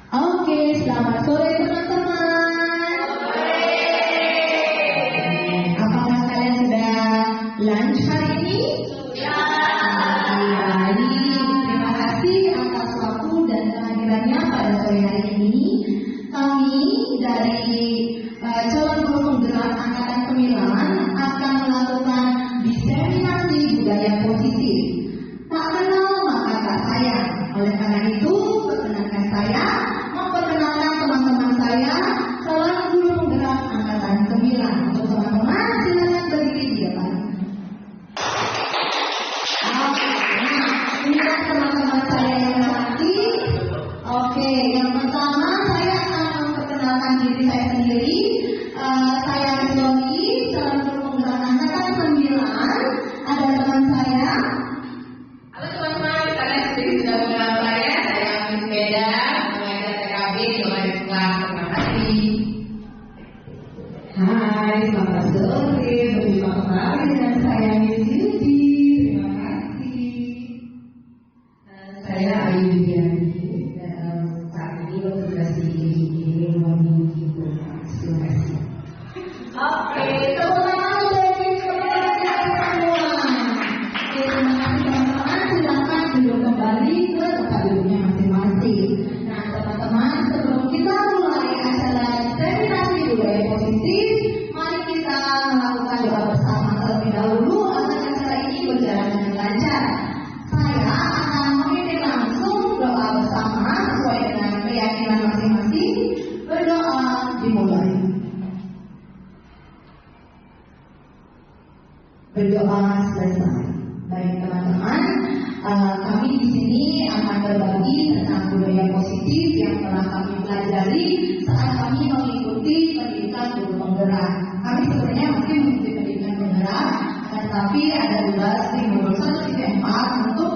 Oke, selamat sore teman-teman. Apakah kalian sudah lunch hari ini? Baik, terima kasih atas waktu dan kehadirannya pada sore hari ini. Kami dari calon guru penggerak Angkatan ke-9 akan melakukan diseminasi budaya positif. Tak kenal maka tak sayang. Oleh karena itu, perkenalkan saya memperkenalkan teman-teman saya, calon guru penggerak Angkatan ke-9. Untuk teman-teman, silakan berdiri di depan. Inilah teman-teman saya yang cantik. Oke, yang pertama saya akan memperkenalkan diri saya sendiri. Saya Zoe, calon guru penggerak Angkatan ke-9. Ada teman saya. Halo teman-teman, kalian sudah mengenal saya Miss Beda, mengajar TKB di kelas. Terima kasih. Hai, selamat sore. Berjumpa kembali dengan saya Miss Yudi. Terima kasih. Saya Ayu Widianti. Saat ini bertugas di Morning Ibu. Terima kasih. Oke, tepuk tangan untuk semua. Oke, terima kasih teman-teman. Silakan duduk kembali ke tempat duduknya masing-masing. Nah, teman-teman, sebelum kita mulai acara diseminasi budaya positif, mari kita melakukan doa bersama terlebih dahulu agar acara ini berjalan dengan lancar. Saya akan memimpin langsung doa bersama sesuai dengan keyakinan masing-masing. Berdoa dimulai. Berdoa selesai. Baik teman-teman, kami di sini akan berbagi tentang budaya positif yang telah kami pelajari saat kami mengikuti pendidikan guru penggerak. Kami sebenarnya masih mengikuti pendidikan penggerak, tetapi ada tugas di nomor 1-4 untuk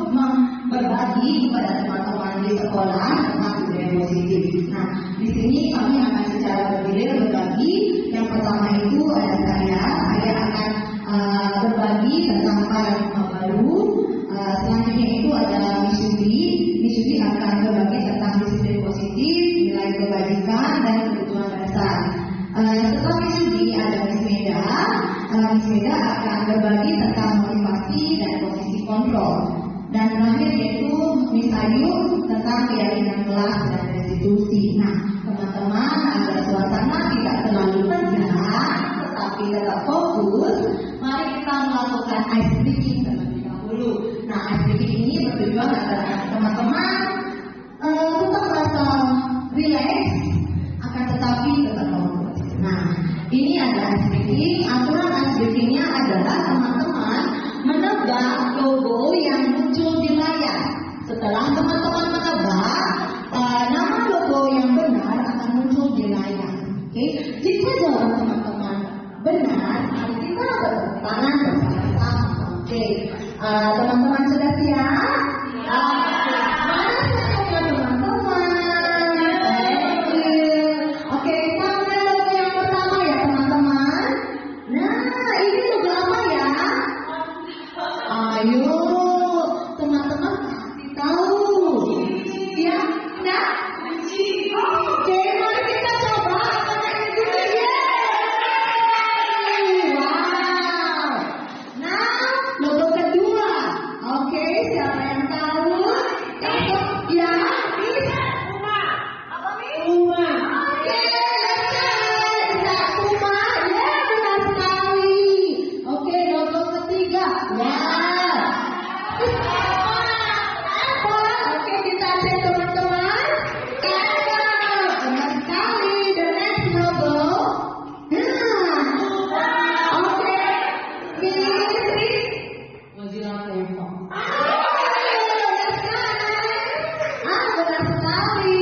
berbagi kepada teman-teman di sekolah tentang budaya positif. Nah, di sini kami akan secara bergilir berbagi. Yang pertama itu ada saya akan berbagi tentang paradigma baru. Selanjutnya itu ada Miss Yudi akan berbagi tentang disiplin positif, nilai kebajikan dan kebutuhan dasar. Setelah Miss Yudi ada Miss Meda akan berbagi tentang motivasi dan posisi kontrol. Dan terakhir yaitu Miss Ayu tentang keyakinan kelas dan restitusi. Nah, teman-teman, agar suasana tidak terlalu tegang tetapi tetap fokus, mari kita melakukan ice breaking terlebih dahulu. Nah, ice breaking ini bertujuan agar teman-teman tetap merasa relax, akan tetapi tetap fokus. Nah, ini ada ice breaking. Aturan ice breakingnya adalah teman-teman menebak logo yang muncul di layar. Setelah teman-teman menebak, nama logo yang benar akan muncul di layar. Oke, jika jawaban teman-teman benar, mari kita bertepuk tangan bersama-sama. Oke, teman-teman sudah siap? Mana siapnya teman-teman? Oke, kita mulai logo yang pertama ya teman-teman. Nah, ini logo apa ya? Ayo, teman-teman pasti tahu. Ya, nah, oke, mari kita coba apakah ini ya. Wow. Nah, logo kedua. Oke, siapa yang tahu? Ya, bisa. Apa nih? Puma. Oke, bisa Puma. Ya, benar sekali. Oke, logo ketiga. Wow. Apa? Oke, kita cek teman-teman. Benar sekali. The next logo. Nah, oke. Pilih istri. Mozilla Firefox. Benar sekali. Benar sekali.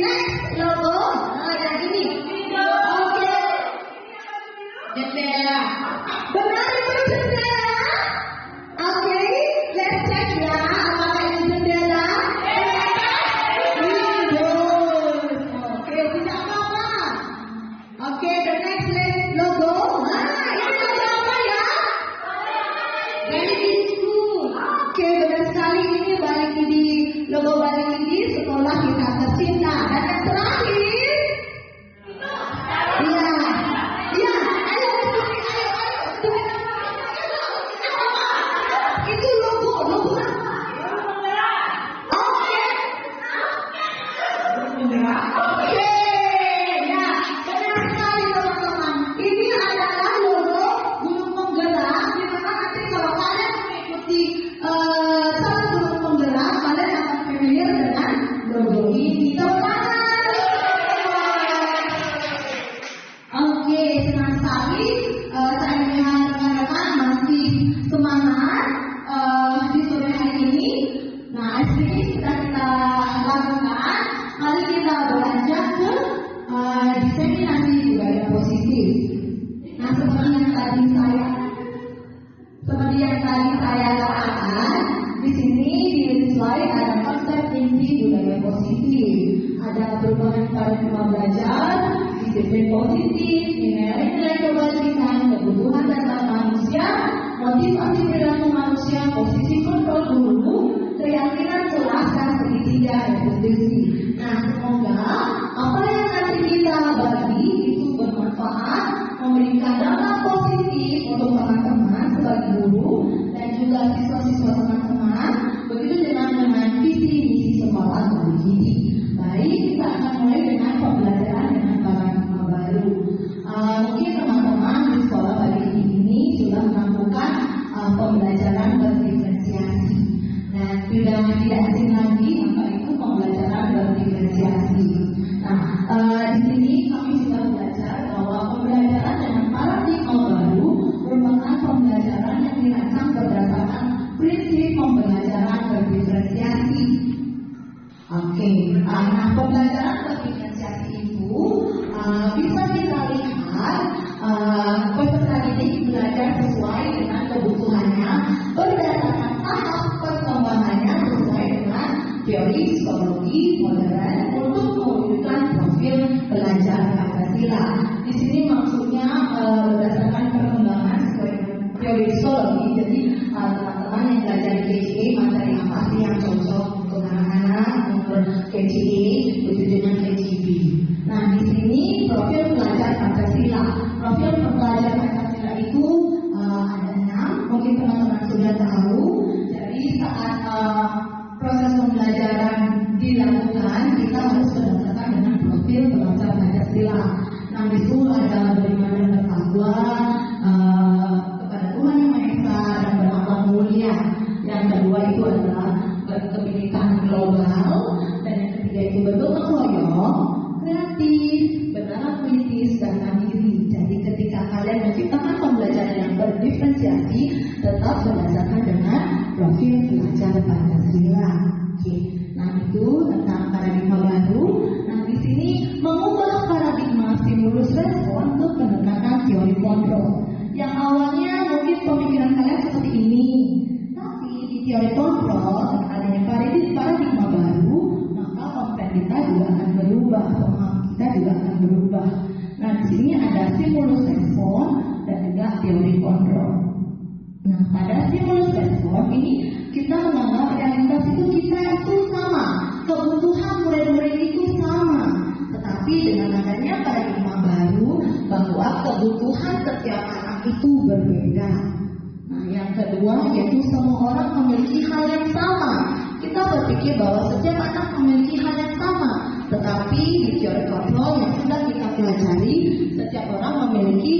Next logo. Nah, yang ini. Oke. Jendela. Benar itu jendela. Oke, let's check ya. Apakah ini jendela? Windows. Oke, tidak apa-apa. Oke, the next logo. Nah, ini logo apa ya? Balik School. Oke, benar sekali. Ini balik di logo balik di sekolah kita tercinta. Dan yang seperti yang tadi saya katakan, di sini di slide ada konsep inti budaya positif, ada perubahan paradigma belajar, disiplin positif, nilai-nilai kebajikan, kebutuhan dasar manusia, motivasi perilaku manusia, posisi kontrol guru, keyakinan jelas dan segitiga evolusi. Nah, semoga apa yang nanti kita bagi itu bermanfaat, memberikan dampak positif untuk teman-teman sebagai guru dan juga siswa-siswa teman-teman. Begitu dengan visi misi sekolah begini. Baik, kita akan mulai dengan pembelajaran dengan paradigma baru. Mungkin teman-teman di sekolah pagi ini sudah melakukan pembelajaran berdiferensiasi. Dan sudah tidak asing lagi apa itu pembelajaran berdiferensiasi. Nah, di sini kami sudah belajar bahwa pembelajaran dengan paradigma baru merupakan pembelajaran yang dirancang berdasarkan prinsip pembelajaran berdiferensiasi. Oke, nah pembelajaran berdiferensiasi itu bisa kita lihat peserta didik belajar sesuai dengan kebutuhannya berdasarkan tahap perkembangannya sesuai dengan teori psikologi modern untuk mewujudkan profil belajar Pancasila. Di sini maksudnya berdasarkan perkembangan sesuai dengan teori psikologi. Jadi teman-teman yang belajar di KJA materi apa sih yang cocok untuk anak-anak umur KJA begitu dengan KJB. Nah, di sini profil belajar Pancasila. Profil pelajar Pancasila itu ada 6. Mungkin teman-teman sudah tahu. Jadi saat proses pembelajaran dilakukan, kita harus berdasarkan dengan profil belajar Pancasila. Nah, itu ada beriman dan bertakwa kepada Tuhan Yang Maha Esa dan berakhlak mulia. Yang kedua itu adalah berkebinekaan global, dan yang ketiga itu bergotong royong, kreatif, bernalar kritis, dan mandiri. Jadi ketika kalian menciptakan pembelajaran yang berdiferensiasi, tetap berdasarkan dengan profil belajar Pancasila. Oke. Nah, itu tentang paradigma baru. Nah, di sini mengubah paradigma stimulus respon ke pendekatan teori kontrol. Yang awalnya mungkin pemikiran kalian seperti ini, tapi di teori kontrol dengan adanya paradigma baru, maka konten kita juga akan berubah, pemahaman kita juga akan berubah. Nah, di sini ada stimulus respon dan juga teori kontrol. Nah, pada stimulus respon ini kita menganggap realitas itu kita itu sama, kebutuhan murid-murid itu sama. Tetapi dengan adanya paradigma baru bahwa kebutuhan setiap anak itu berbeda. Nah, yang kedua yaitu semua orang memiliki hal yang sama. Kita berpikir bahwa setiap anak memiliki hal yang sama, tetapi di teori kontrol yang sudah kita pelajari, setiap orang memiliki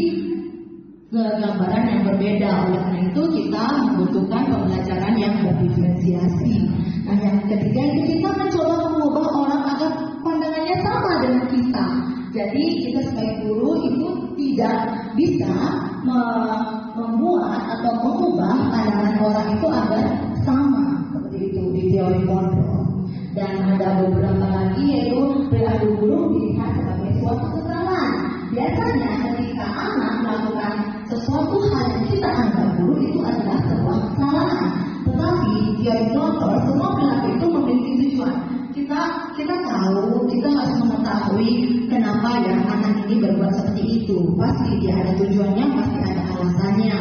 gambaran yang berbeda. Oleh karena itu kita membutuhkan pembelajaran yang berdiferensiasi. Nah, yang ketiga itu kita mencoba mengubah orang agar pandangannya sama dengan kita. Jadi kita sebagai guru itu tidak bisa membuat atau mengubah pandangan orang itu agar sama, seperti itu di teori kontrol. Dan ada beberapa lagi yaitu perilaku guru dilihat sebagai suatu kesalahan. Biasanya ketika anak melakukan sesuatu hal yang kita anggap guru itu adalah sebuah kesalahan. Tetapi teori kontrol semua perilaku itu memiliki tujuan. Kita tahu, kita harus mengetahui kenapa ya anak ini berbuat seperti itu. Pasti dia ada tujuannya, pasti ada alasannya.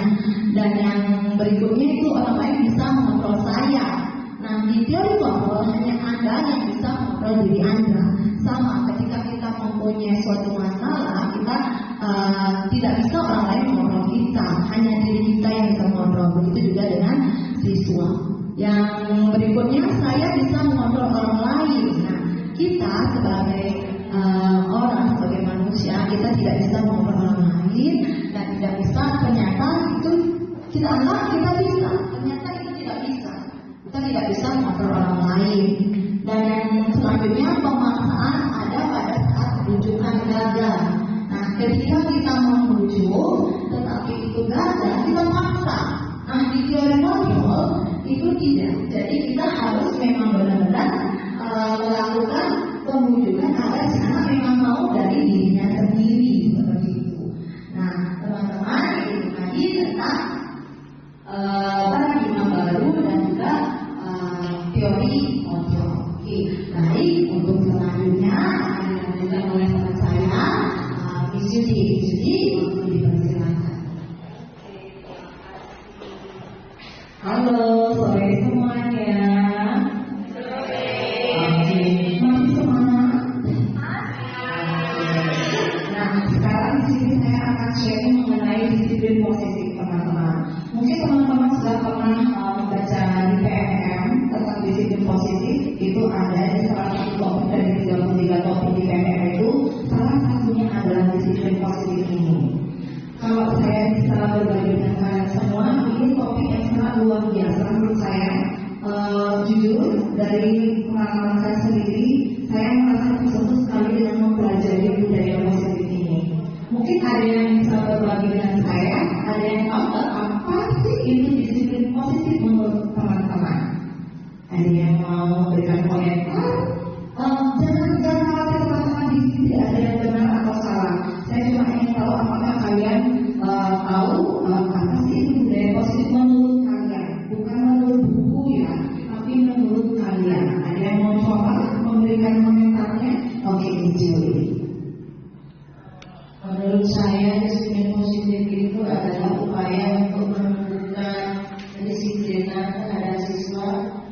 Dan yang berikutnya itu orang lain bisa mengontrol saya. Nah, di teori kontrol hanya Anda yang bisa mengontrol diri Anda. Sama ketika kita mempunyai suatu masalah, kita tidak bisa orang lain mengontrol kita, hanya diri kita yang bisa mengontrol. Begitu juga dengan siswa. Yang berikutnya, saya bisa mengontrol orang lain. Nah, kita sebagai orang, sebagai manusia, kita tidak bisa mengontrol orang lain dan tidak bisa. Ternyata itu kita anggap kita bisa, ternyata itu tidak bisa. Kita tidak bisa mengontrol orang lain. Dan yang selanjutnya, pemaksaan ada pada saat rujukan gagal. Nah, ketika kita merujuk tetapi itu gagal, kita paksa. Nah, di teori kontrol itu tidak. Jadi kita harus memang benar-benar melakukan pembujukan agar si anak memang mau dari dirinya sendiri, seperti itu. Nah, teman-teman lagi tentang paradigma baru dan juga teori kontrol. Oke, baik, untuk selanjutnya akan dilanjutkan oleh teman saya, Miss Judy. Judy, untuk dipersilakan. Halo, sore semuanya. Oke, masih semangat? Nah, sekarang di sini saya akan sharing mengenai disiplin positif, teman-teman. Mungkin teman-teman sudah pernah membaca di PMM tentang disiplin positif. Itu ada di salah satu topik dari 33 topik di PMM itu. Salah satunya adalah disiplin positif ini. Kalau saya bisa berbagi dengan kalian semua, ini topik yang sangat luar biasa menurut saya. Jujur, dari pengalaman saya sendiri, saya merasa tersentuh sekali dengan mempelajari budaya positif ini. Mungkin ada yang bisa berbagi dengan saya, ada yang tahu apa sih itu disiplin positif menurut teman-teman. Ada yang mau memberikan komentar? Jangan khawatir teman-teman, di sini tidak ada yang benar atau salah. Saya cuma ingin tahu apakah kalian tahu apa sih itu budaya positif menurut kalian, bukan menurut buku ya, tapi menurut kalian. Ada yang mau coba memberikan komentarnya? Oke, hijau. Menurut saya disiplin positif itu adalah upaya untuk menumbuhkan kedisiplinan terhadap siswa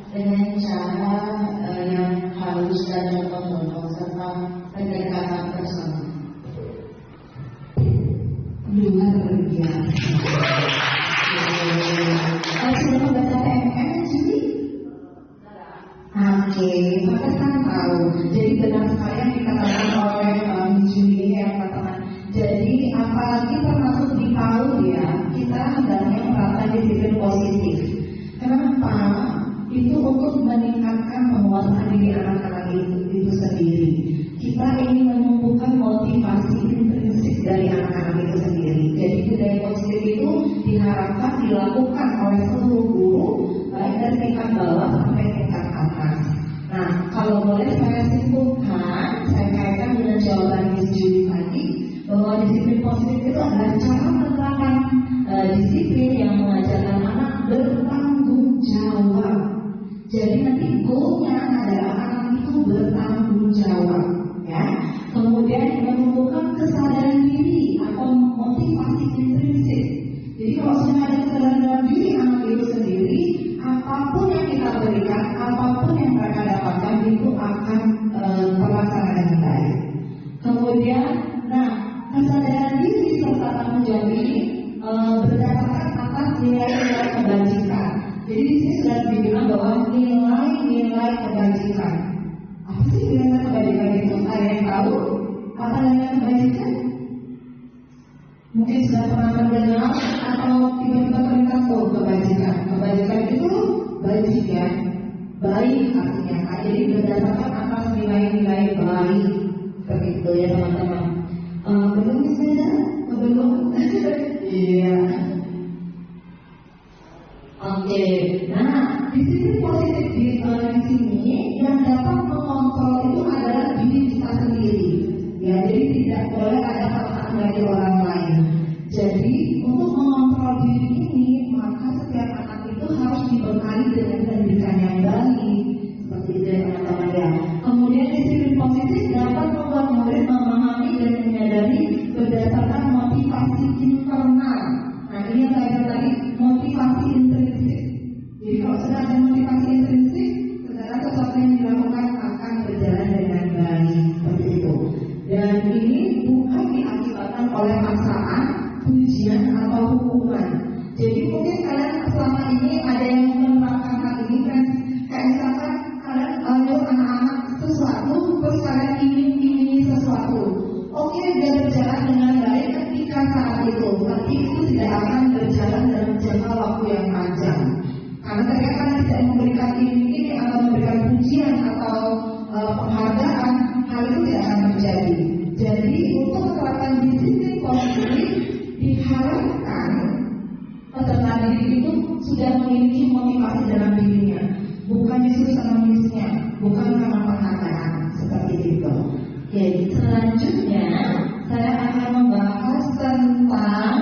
dengan cara yang halus dan contoh-contoh serta pendekatan bersama. Luar biasa. Sudah membaca PMM sini? Oke, maka kan tahu. Jadi benar sekali yang dikatakan oleh Julie ya teman-teman. Jadi apalagi termasuk di PAUD ya, kita hendaknya merasa disiplin positif. Kenapa? Itu untuk meningkatkan penguasaan diri anak-anak itu sendiri. Kita ingin menumbuhkan motivasi intrinsik dari anak-anak itu sendiri. Jadi budaya positif itu diharapkan dilakukan oleh seluruh guru, baik dari tingkat bawah sampai tingkat atas. Nah, kalau boleh saya simpulkan, saya kaitkan dengan jawaban Miss Judy tadi, bahwa disiplin positif itu adalah cara menerapkan disiplin yang mengajarkan anak bertanggung jawab. Jadi nanti goalnya adalah anak itu bertanggung jawab, ya. Kemudian menumbuhkan kesadaran diri atau motivasi intrinsik. Jadi kalau sudah ada kesadaran dalam diri anak itu sendiri, apapun yang kita berikan, apapun yang mereka dapatkan itu akan terlaksana dengan baik. Kemudian, kesadaran diri serta tanggung jawab ini berdasarkan atas nilai-nilai kebajikan. Jadi di sini sudah dibilang bahwa nilai-nilai kebajikan. Apa sih nilai kebajikan itu? Ada yang tahu? Apa nilai kebajikan? Mungkin sudah pernah mendengar atau tiba-tiba teringat kebajikan. Kebajikan itu bajikan, baik artinya. Jadi berdasarkan atas nilai-nilai baik. Begitu ya teman-teman. Belum bisa? Belum? Iya. Oke, nah disiplin positif di sini yang dapat mengontrol itu adalah diri kita sendiri. Ya, jadi tidak boleh ada paksaan dari orang lain. Jadi untuk mengontrol diri ini, maka setiap anak itu harus dibekali dengan pendidikan yang baik, seperti itu ya teman-teman ya. Kemudian disiplin positif dapat membuat murid memahami dan menyadari berdasarkan motivasi internal. Nah ini yang saya katakan tadi, motivasi intrinsik. Jadi kalau sudah ada motivasi intrinsik, segala sesuatu yang dilakukan akan berjalan dengan baik, seperti itu. Dan ini bukan diakibatkan oleh paksaan, pujian atau hukuman. Jadi mungkin kalian selama ini ada yang menerapkan hal ini kan, kayak misalkan kalian nyuruh anak-anak sesuatu, terus kalian ingin sesuatu. Oke, dia berjalan dengan baik ketika saat itu, tapi itu tidak akan berjalan dalam jangka waktu yang panjang. Karena mereka kan tidak memberikan ini atau memberikan pujian atau penghargaan, hal itu tidak akan terjadi. Jadi untuk menerapkan disiplin positif diharapkan peserta didik itu sudah memiliki motivasi dalam dirinya, bukan disuruh sama misnya, bukan karena penghargaan seperti itu. Oke, selanjutnya saya akan membahas tentang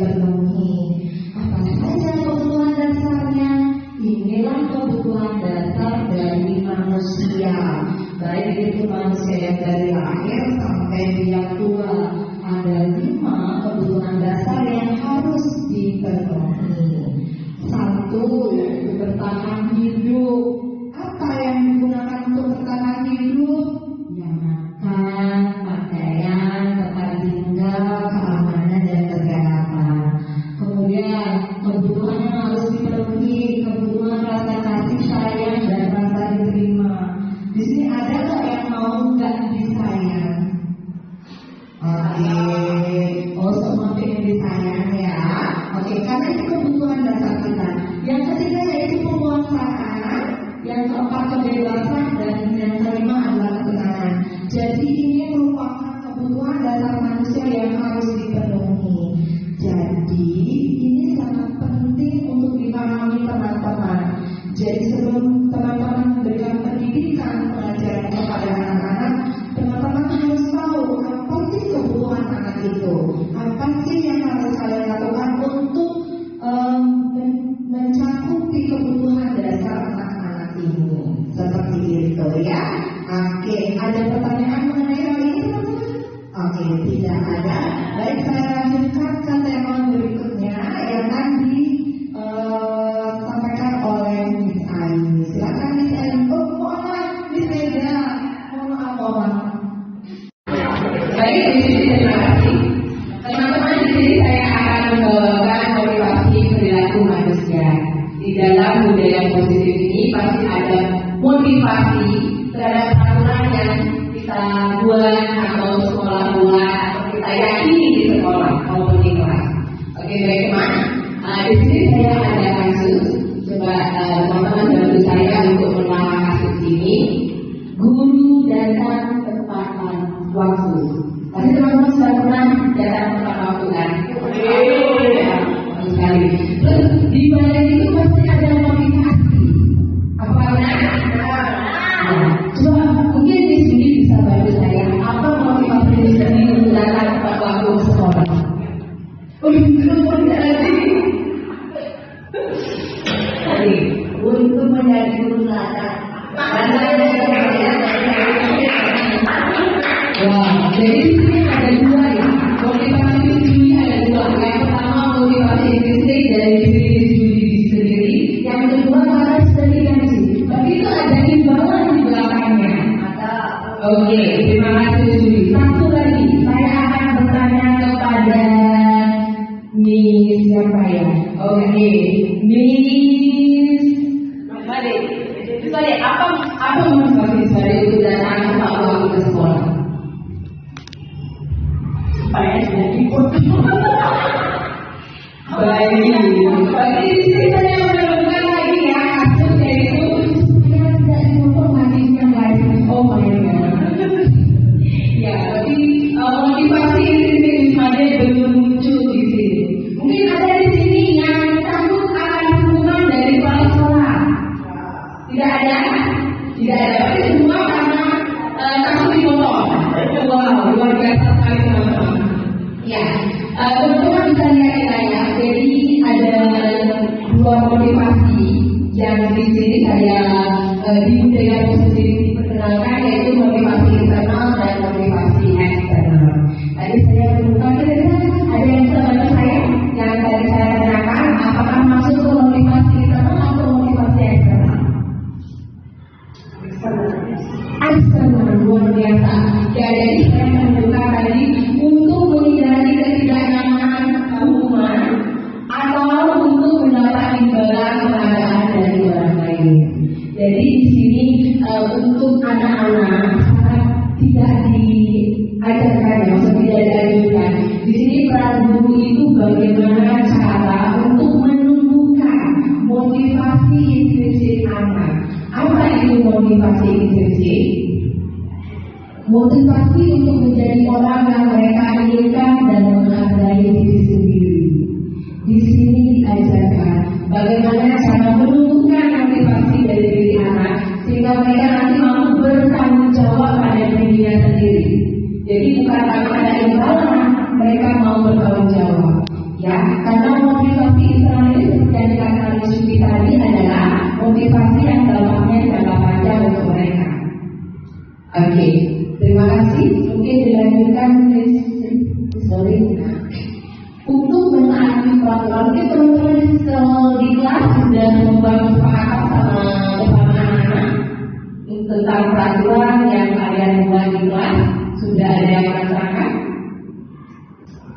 dipenuhi. Apa saja kebutuhan dasarnya? Inilah kebutuhan dasar dari manusia, baik itu manusia yang dari lahir sampai dia tua. Ada 5 kebutuhan dasar yang harus dipenuhi. 1 yaitu bertahan hidup. Apa yang digunakan untuk bertahan hidup? Ya, makan, pakaian, tempat tinggal, keamanan dan kesehatan. Kemudian kebutuhan yang harus dipenuhi, kebutuhan rasa kasih sayang dan rasa diterima. Di sini ada nggak yang mau nggak disayang? Oke, oh semua pengen disayang ya. Oke, karena itu kebutuhan dasar kita. Yang ketiga yaitu penguasaan, yang keempat kebebasan, dan yang kelima adalah ketenangan. Jadi ini merupakan kebutuhan dasar manusia yang harus dipenuhi. Jadi ini sangat penting untuk dipahami teman-teman. Jadi sebelum teman-teman memberikan pendidikan pengajaran kepada anak-anak, teman-teman harus tahu apa sih kebutuhan anak itu, apa sih yang harus kalian lakukan untuk mencakupi kebutuhan dasar anak-anak ini. Seperti itu ya. Oke, ada pertanyaan mengenai hal ini teman-teman? Oke, tidak ada. Baik, saya lanjutkan ke tema berikutnya yang akan disampaikan oleh Miss Aini. Silakan Miss Aini. Oh, mohon maaf, Miss Mega. Mohon maaf. Baik, terima kasih. Teman-teman, di sini saya akan membawakan motivasi perilaku manusia. Di dalam budaya positif ini pasti ada motivasi terhadap peraturan yang kita buat atau sekolah buat atau kita yakini di sekolah maupun di kelas. Oke, baik teman. Di sini saya ada kasus. Coba teman-teman bantu saya untuk menelaah kasus ini. Guru datang tepat waktu. Pasti teman-teman sudah pernah datang tepat waktu kan? Sekali. Terus di balik itu pasti ada motivasi. Apa benar? Coba mungkin di sini bisa bantu saya. Apa motivasi di sini untuk datang tepat waktu ke sekolah? Untuk menjadi guru teladan. Wah, jadi di sini ada 2 ya. Motivasi di sini ada 2. Yang pertama motivasi intrinsik dari diri sendiri. Yang kedua karena stimulasi. Begitu ada imbalan di belakangnya. Oke, terima kasih Juli. Satu lagi, saya akan bertanya kepada Miss siapa ya? Oke, Miss Mari, apa motivasi saya untuk datang tepat waktu ke sekolah? Supaya tidak ikut. Baik, di sini saya menemukan lagi ya kasus yaitu saya tidak diinformasikan lagi. Oh my god. Ya, tapi motivasi ini saja belum muncul di sini. Mungkin ada di sini yang takut akan hukuman dari kepala sekolah. Tidak ada. Tapi semua karena takut dipotong. Wow, luar biasa sekali teman-teman. Ya, teman-teman bisa lihat saya. Jadi ada 2 motivasi yang di sini saya di budaya positif diperkenalkan, yaitu motivasi internal dan motivasi eksternal. Tadi saya menemukan ada yang bisa bantu saya yang tadi saya tanyakan, apakah masuk ke motivasi internal atau motivasi eksternal? Eksternal, luar biasa. Ya, jadi saya menemukan tadi untuk menghindari ketidaknyamanan hukuman atau untuk mendapat imbalan penghargaan dari orang lain. Jadi di sini untuk anak-anak tidak diajarkan, ya, maksudnya tidak diajarkan. Di sini peran guru itu bagaimana cara untuk menumbuhkan motivasi intrinsik anak. Apa itu motivasi intrinsik? Motivasi untuk menjadi orang yang mereka inginkan dan menghargai diri sendiri. Di sini diajarkan bagaimana cara menumbuhkan motivasi dari diri anak sehingga mereka nanti mampu bertanggung jawab pada dirinya sendiri. Jadi bukan karena ada imbalan mereka mau bertanggung jawab. Ya, karena motivasi internal ini seperti yang dikatakan Suci tadi adalah motivasi yang dampaknya jangka panjang untuk mereka. Oke, terima kasih. Mungkin dilanjutkan untuk menaati peraturan. Mungkin teman-teman di kelas sudah membuat kesepakatan bersama anak-anak tentang peraturan yang kalian buat di kelas. Sudah ada yang merasakan?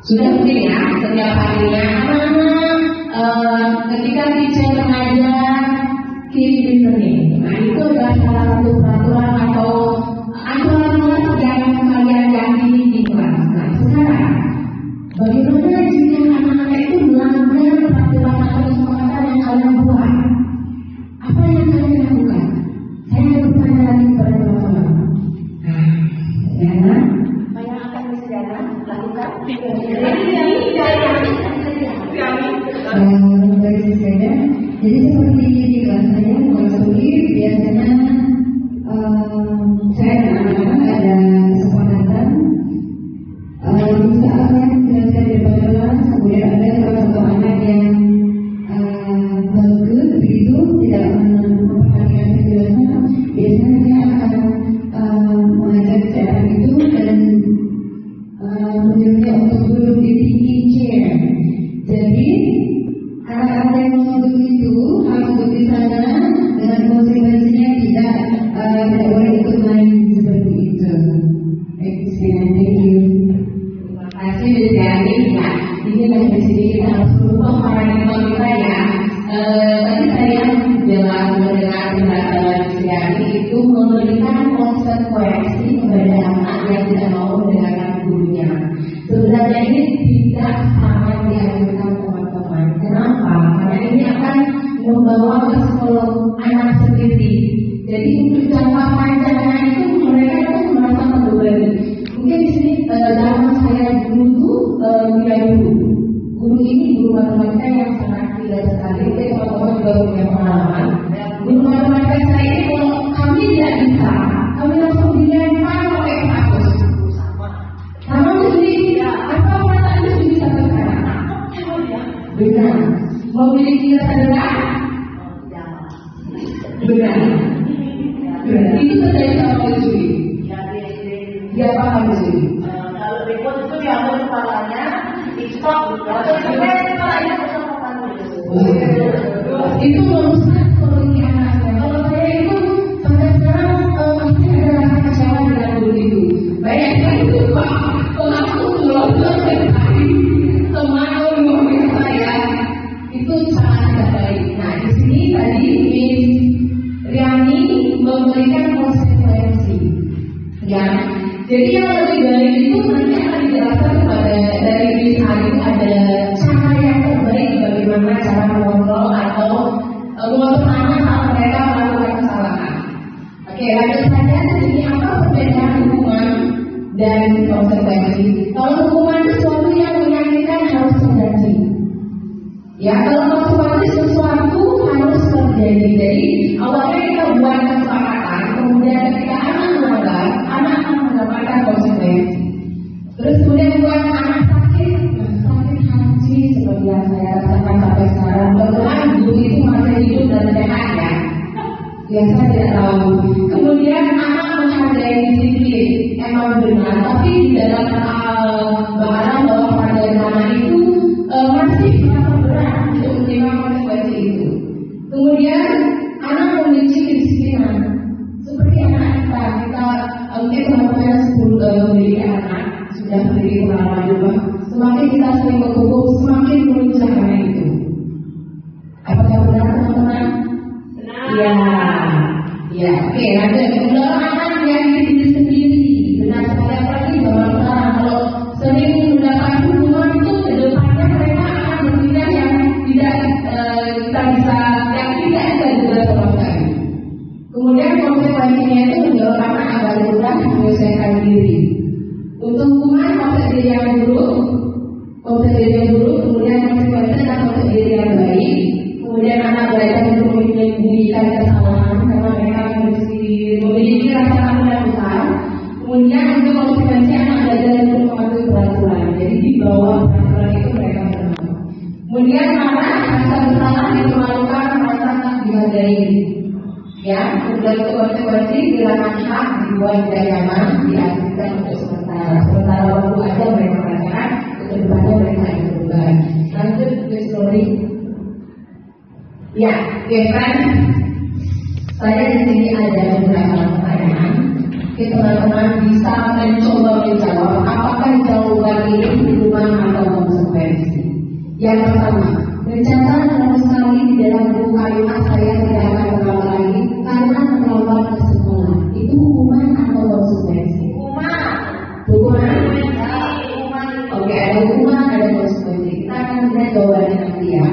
Sudah mungkin ya, setiap harinya ketika teacher mengajar keep listening. Nah itu adalah salah satu peraturan atau aturan yang kalian yakini di kelas. Nah sekarang bagaimana jika anak-anak itu melanggar peraturan atau kesepakatan yang kalian buat? Apa yang kalian lakukan? Saya bertanya lagi kepada teman-teman. Nah, apa yang akan Miss lakukan? Jadi seperti di kelas saya, kelas kuliah biasanya saya dan anak-anak ada kesepakatan bisa apa yang menjelaskan di depan kelas, kemudian ada salah satu anak yang bagus begitu, tidak memperhatikan penjelasan, biasanya dia akan mengajak cara itu dan menyuruhnya untuk duduk di tinggi chair. Jadi anak-anak yang mau duduk itu harus duduk di sana dengan konsekuensinya tidak boleh ikut main seperti itu. Thank you. Terima kasih Desiani. Ya, ini dari sini kita harus berubah paradigma kita ya. Tadi saya jelas mendengar penjelasan Desiani itu memberikan konsekuensi kepada anak yang tidak mau mendengarkan gurunya. Sebenarnya ini tidak sangat dianjurkan teman-teman. Kenapa? Karena ini akan membawa ke sekolah anak sendiri. Jadi untuk jangka panjangnya itu mereka itu merasa terbebani. Mungkin di sini zaman saya dulu tidak guru ini guru matematika yang sangat tidak sekali. Jadi teman-teman juga punya pengalaman. Guru matematika saya ini kalau kami tidak bisa, kami langsung dilempar pakai kasus. Sama sendiri, apa perasaan itu bisa sekarang? Benar. Memiliki rasa dengar? Benar. Itu terjadi sama Yusri. Dia paham Yusri. Kalau repot itu diambil kepalanya, di-stop, kepalanya bersama itu merusak psikologi anaknya. Kalau saya itu sampai sekarang masih ada rasa kecewa dengan guru itu. Bayangkan itu Pak, pelaku pulau sekali semalu luar biasa ya. Itu sangat tidak baik. Nah di sini tadi Miss Riani memberikan konsekuensi. Ya, jadi yang lebih baik itu nanti akan dijelaskan kepada dari Miss Ayu ada cara yang terbaik bagaimana cara mengontrol atau mengontrol anak saat mereka melakukan kesalahan. Oke, lanjut saja di sini apa perbedaan hukuman dan konsekuensi. Kalau hukuman itu sesuatu yang menyakitkan harus terjadi. Ya, kalau konsekuensi sesuatu harus terjadi. Jadi awalnya kita buat kesepakatan, kemudian ketika anak melanggar, anak akan mendapatkan konsekuensi. Terus kemudian buat anak sakit hati seperti yang saya rasakan sampai sekarang. Mudah-mudahan guru itu masih hidup dan sehat ya. Ya saya tidak tahu. Kemudian anak menghargai disiplin, emang benar. Tapi di dalam bahasa bahwa pada zaman itu masih merasa berat untuk menerima konsekuensi itu. Kemudian anak memiliki kedisiplinan. Seperti anak kita mungkin teman-teman yang memiliki anak sudah memiliki pengalaman juga. Semakin kita sering berkumpul, semakin memuncak anak itu. Apakah benar teman-teman? Benar. Ya, oke. Lanjut. Mendorong anak yang diri sendiri. Benar sekali apalagi zaman sekarang kalau sering mendapat hukuman itu kedepannya mereka akan berpikir yang tidak kita bisa, yang tidak ada juga sama sekali. Kemudian konsekuensinya itu mendorong anak agar mudah menyelesaikan diri. Untuk hukuman konsep diri yang buruk, kemudian konsekuensinya adalah konsep diri yang baik. Kemudian anak belajar untuk menyembunyikan kesalahan karena mereka memiliki rasa aman yang besar. Kemudian untuk konsekuensi anak belajar untuk mematuhi peraturan. Jadi di bawah peraturan itu mereka bermain. Kemudian marah, rasa bersalah, dipermalukan, merasa tak dihargai. Ya, kemudian itu konsekuensi kehilangan hak, dibuat tidak nyaman, diartikan untuk sementara waktu aja mereka merasakan, kedepannya mereka akan berubah. Lanjut ke story. Ya, oke friend. Saya di sini ada beberapa pertanyaan. Teman-teman bisa mencoba menjawab apakah jawaban ini hubungan atau konsekuensi. Yang pertama, tercatat dalam sekali di dalam buku kalimat saya tidak akan berulang lagi karena terlambat ke sekolah. Itu hukuman atau konsekuensi? Hukuman. Oke, ada hukuman, ada konsekuensi. Kita akan lihat jawabannya nanti ya.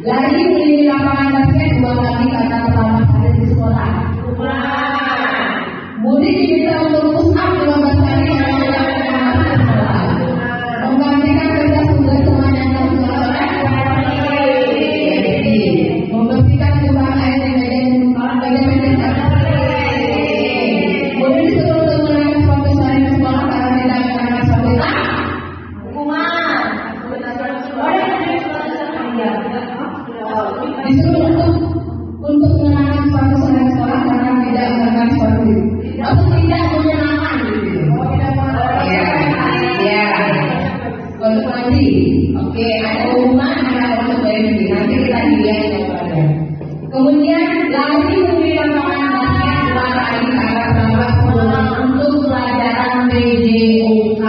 Lagi di lapangan basket dua kali kata terlambat hadir di sekolah. Mudik diminta untuk push up 15 kali karena tidak terlambat ke sekolah. Menggantikan kerja tugas teman yang tak sekolah. Membersihkan kubah air di meja boleh disuruh untuk mengenakan sepatu sehari ke sekolah karena tidak mengenakan sepatu disuruh untuk mengenakan sepatu sehari ke sekolah karena tidak mengenakan sepatu atau tidak mengenakan ya konsekuensi. Oke, ada hukuman, ada konsekuensi. Nanti kita lihat jawabannya. Kemudian lagi memberi lapangan basket dua kali karena terlambat sekolah untuk pelajaran PJOK.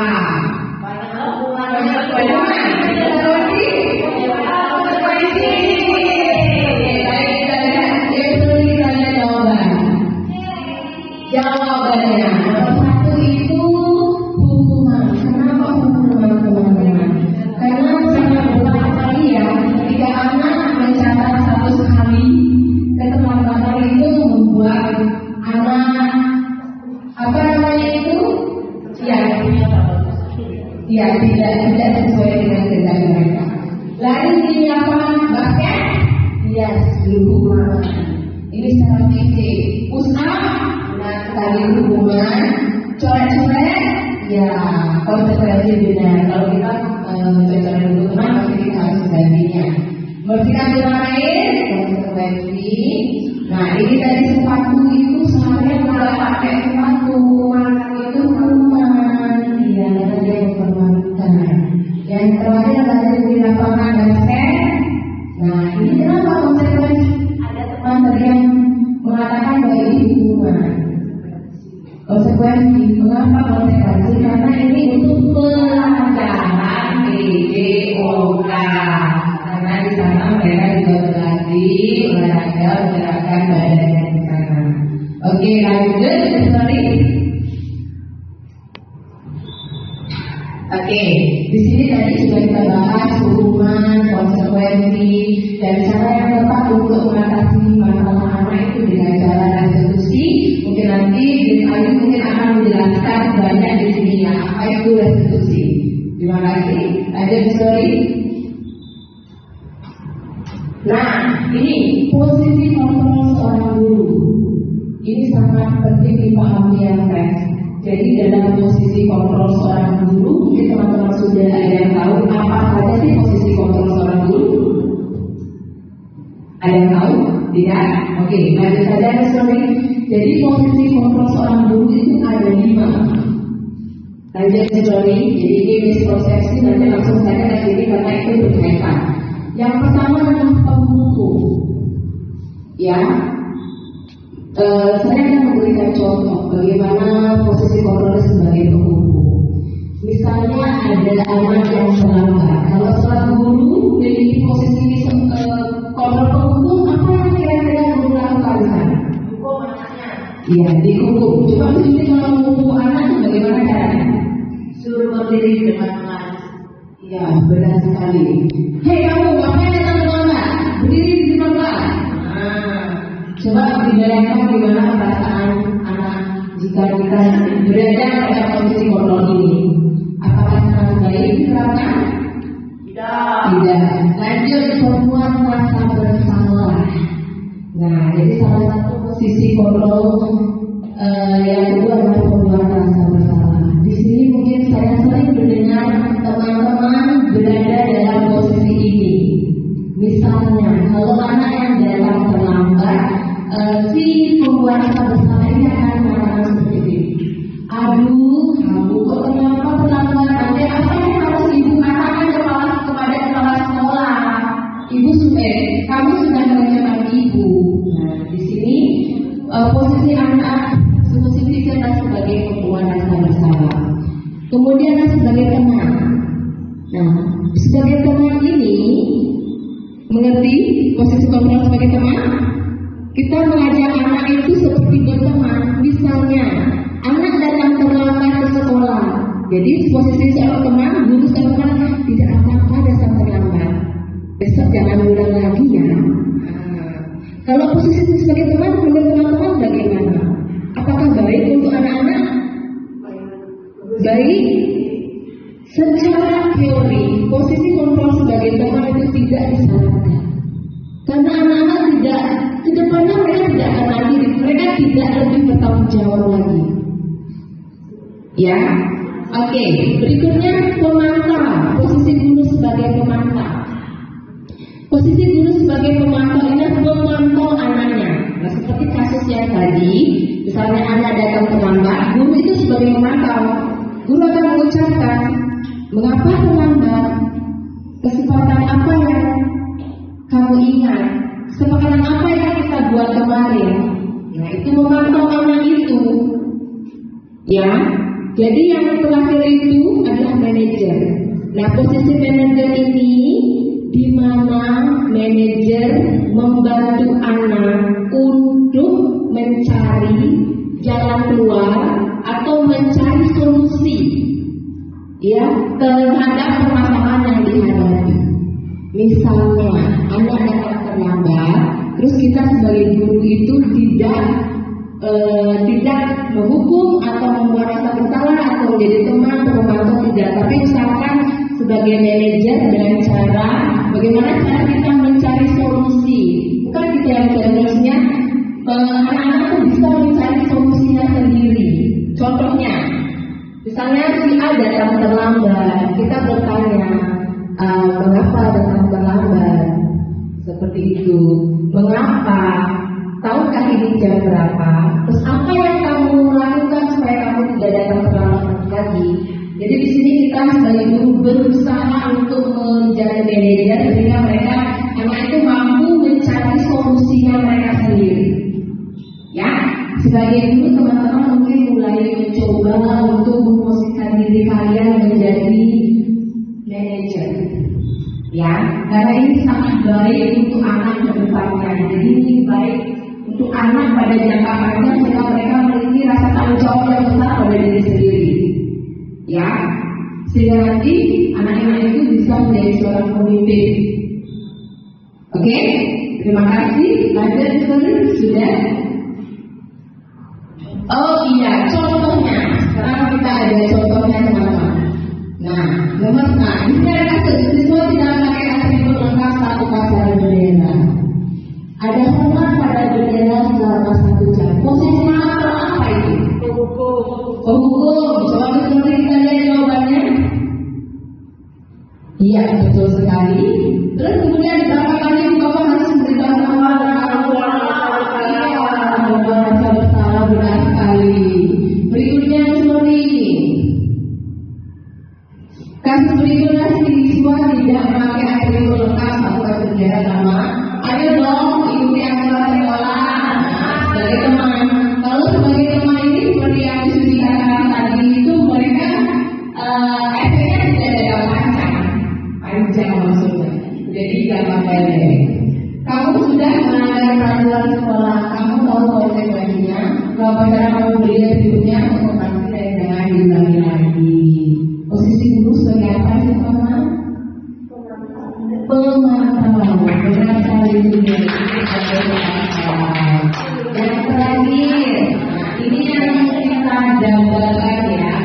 Jawabannya nomor satu itu hukuman. Kenapa hukuman teman-teman? Karena sangat beberapa kali ya, ketika anak mencatat satu sekali keterlambatan itu membuat anak apa namanya itu? Ya tidak sesuai dengan kehendak mereka. Lari di lapangan basket, yes hukuman. Ini secara fisik. Push up, tadi hukuman. Coret-coret, ya konsekuensi benar. Kalau kita coret dulu teman, pasti kita harus gantinya. Bersihkan rumah air, konsekuensi. Nah ini tadi sepatu itu seharusnya kalau pakai sepatu itu hukuman. Iya, tadi yang mempermalukan. Yang terakhir adalah di lapangan basket. Nah ini kenapa konsekuensi? Ada teman tadi yang mengatakan bahwa ini hukuman. Konsekuensi, mengapa konsekuensi? Karena ini untuk pelajaran PJOK. Karena di sana mereka juga berlatih olahraga menggerakkan badannya di sana. Oke, lanjut sorry. Oke, di sini tadi juga kita bahas hukuman, konsekuensi, dan cara yang tepat untuk mengatasi masalah anak itu dengan cara restitusi. Mungkin nanti Ayu mungkin akan menjelaskan banyak di sini ya apa itu restitusi. Terima kasih. Lanjut story. Nah, ini posisi kontrol seorang guru. Ini sangat penting dipahami ya guys. Jadi dalam posisi kontrol seorang guru, mungkin teman-teman sudah ada yang tahu apa saja sih posisi kontrol seorang guru? Ada yang tahu? Tidak? Oke, lanjut saja story. Jadi posisi kontrol seorang guru itu ada 5. Lanjut story. Jadi ini mispersepsi, nanti langsung saja ke sini karena itu berkaitan. Yang pertama adalah penghukum. Ya, saya akan memberikan contoh bagaimana posisi kontrol sebagai penghukum. Misalnya ada anak yang terlambat. Kalau seorang guru memiliki posisi kontrol penghukum, apa yang kira-kira guru lakukan di sana? Hukum anaknya. Iya, dihukum. Coba di sini kalau menghukum anak bagaimana caranya? Suruh berdiri dengan keras. Ya, benar sekali. Hei kamu, ngapain datang terlambat? Berdiri di depan. Coba dibayangkan bagaimana perasaan anak jika kita berada pada posisi kontrol ini. Apakah sangat baik diterapkan? Tidak. Lanjut, membuat rasa bersalah. Nah, jadi salah satu posisi kontrol yang kedua adalah membuat rasa bersalah. Di sini mungkin saya sering mendengar teman-teman berada dalam posisi ini. sebagai teman ini, mengerti posisi kontrol sebagai teman? Kita mengajak anak itu seperti berteman. Misalnya, anak datang terlambat ke sekolah. Jadi posisi seorang teman, guru seorang teman, tidak apa-apa datang terlambat. Besok jangan ulang lagi ya. Kalau posisi sebagai teman, menurut teman-teman bagaimana? Apakah baik untuk anak-anak? Baik. Secara teori, posisi kontrol sebagai teman itu tidak disarankan. Karena anak-anak tidak, ke depannya mereka tidak akan lagi, mereka tidak lebih bertanggung jawab lagi. Ya, oke. Berikutnya pemantau, posisi guru sebagai pemantau. Posisi guru sebagai pemantau ini memantau anaknya. Nah, seperti kasus yang tadi, misalnya anak datang terlambat, guru itu sebagai pemantau. Guru akan mengucapkan, mengapa terlambat? Kesempatan apa yang kamu ingat? Kesepakatan apa yang kita buat kemarin? Nah, itu memantau anak itu. Ya, jadi yang terakhir itu adalah manajer. Nah, posisi manajer ini di mana manajer membantu anak untuk mencari jalan keluar atau mencari solusi, ya, terhadap permasalahan yang dihadapi. Misalnya, anak datang terlambat, terus kita sebagai guru itu tidak menghukum atau membuat rasa bersalah atau menjadi teman atau membantu, tidak. Tapi misalkan sebagai manajer dengan cara bagaimana cara kita mencari solusi, bukan kita yang solusinya, anak-anak itu bisa mencari solusinya sendiri. Contohnya, misalnya si A datang terlambat, kita bertanya, mengapa datang terlambat? Seperti itu. Mengapa? Tahukah ini jam berapa? Terus apa yang kamu lakukan supaya kamu tidak datang terlambat lagi? Jadi di sini kita sebagai guru berusaha untuk menjadi manajer sehingga mereka anak itu mampu mencari solusinya mereka sendiri. Ya, sebagai guru teman-teman mungkin mulai mencoba untuk memposisikan diri kalian menjadi manajer. Ya, karena ini sangat baik untuk anak ke depannya. Jadi ini baik untuk anak pada jangka panjang sehingga mereka memiliki rasa tanggung jawab yang besar pada diri sendiri. Ya, sehingga nanti anak-anak itu bisa menjadi seorang pemimpin. Oke, terima kasih. Lanjut sudah. Oh iya, contohnya. Sekarang kita ada contohnya teman-teman. Nah, nomor 6. Ini adalah siswa tidak pakai atribut lengkap satu pasal bendera. Ada hormat pada bendera selama 1 jam. Posisi apa itu? Penghukum. Coba kita lihat jawabannya. Iya, betul sekali. Terus kemudian berapa kali Bapak harus memberikan amal merasa bersalah, benar sekali. Berikutnya seperti ini. Kasus berikutnya siswa tidak memakai atribut lengkap satu bendera nama. Ayo dong ikuti aturan sekolah. Sebagai teman, kalau sebagai teman ini seperti yang sudah dikatakan tadi itu mereka efeknya tidak ada panjang maksudnya. Jadi jangan pendek. Kamu sudah melanggar peraturan sekolah, kamu tahu konsekuensinya. Kalau cara kamu beri atributnya, otomatis dan jangan diulangi lagi. Posisi guru sebagai apa sih teman? Pemantau. Benar sekali juga. Yang terakhir, ini yang kita dambakan ya.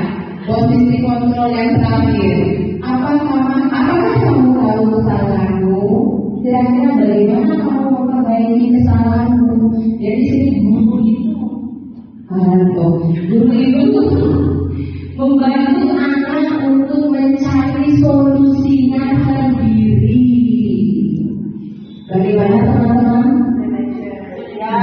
Posisi kontrol yang terakhir. Apakah kamu tahu kesalahanmu? Kira-kira bagaimana kamu memperbaiki kesalahanmu? Jadi sini guru itu membantu anak untuk mencari solusinya sendiri. Bagaimana teman-teman? Ya,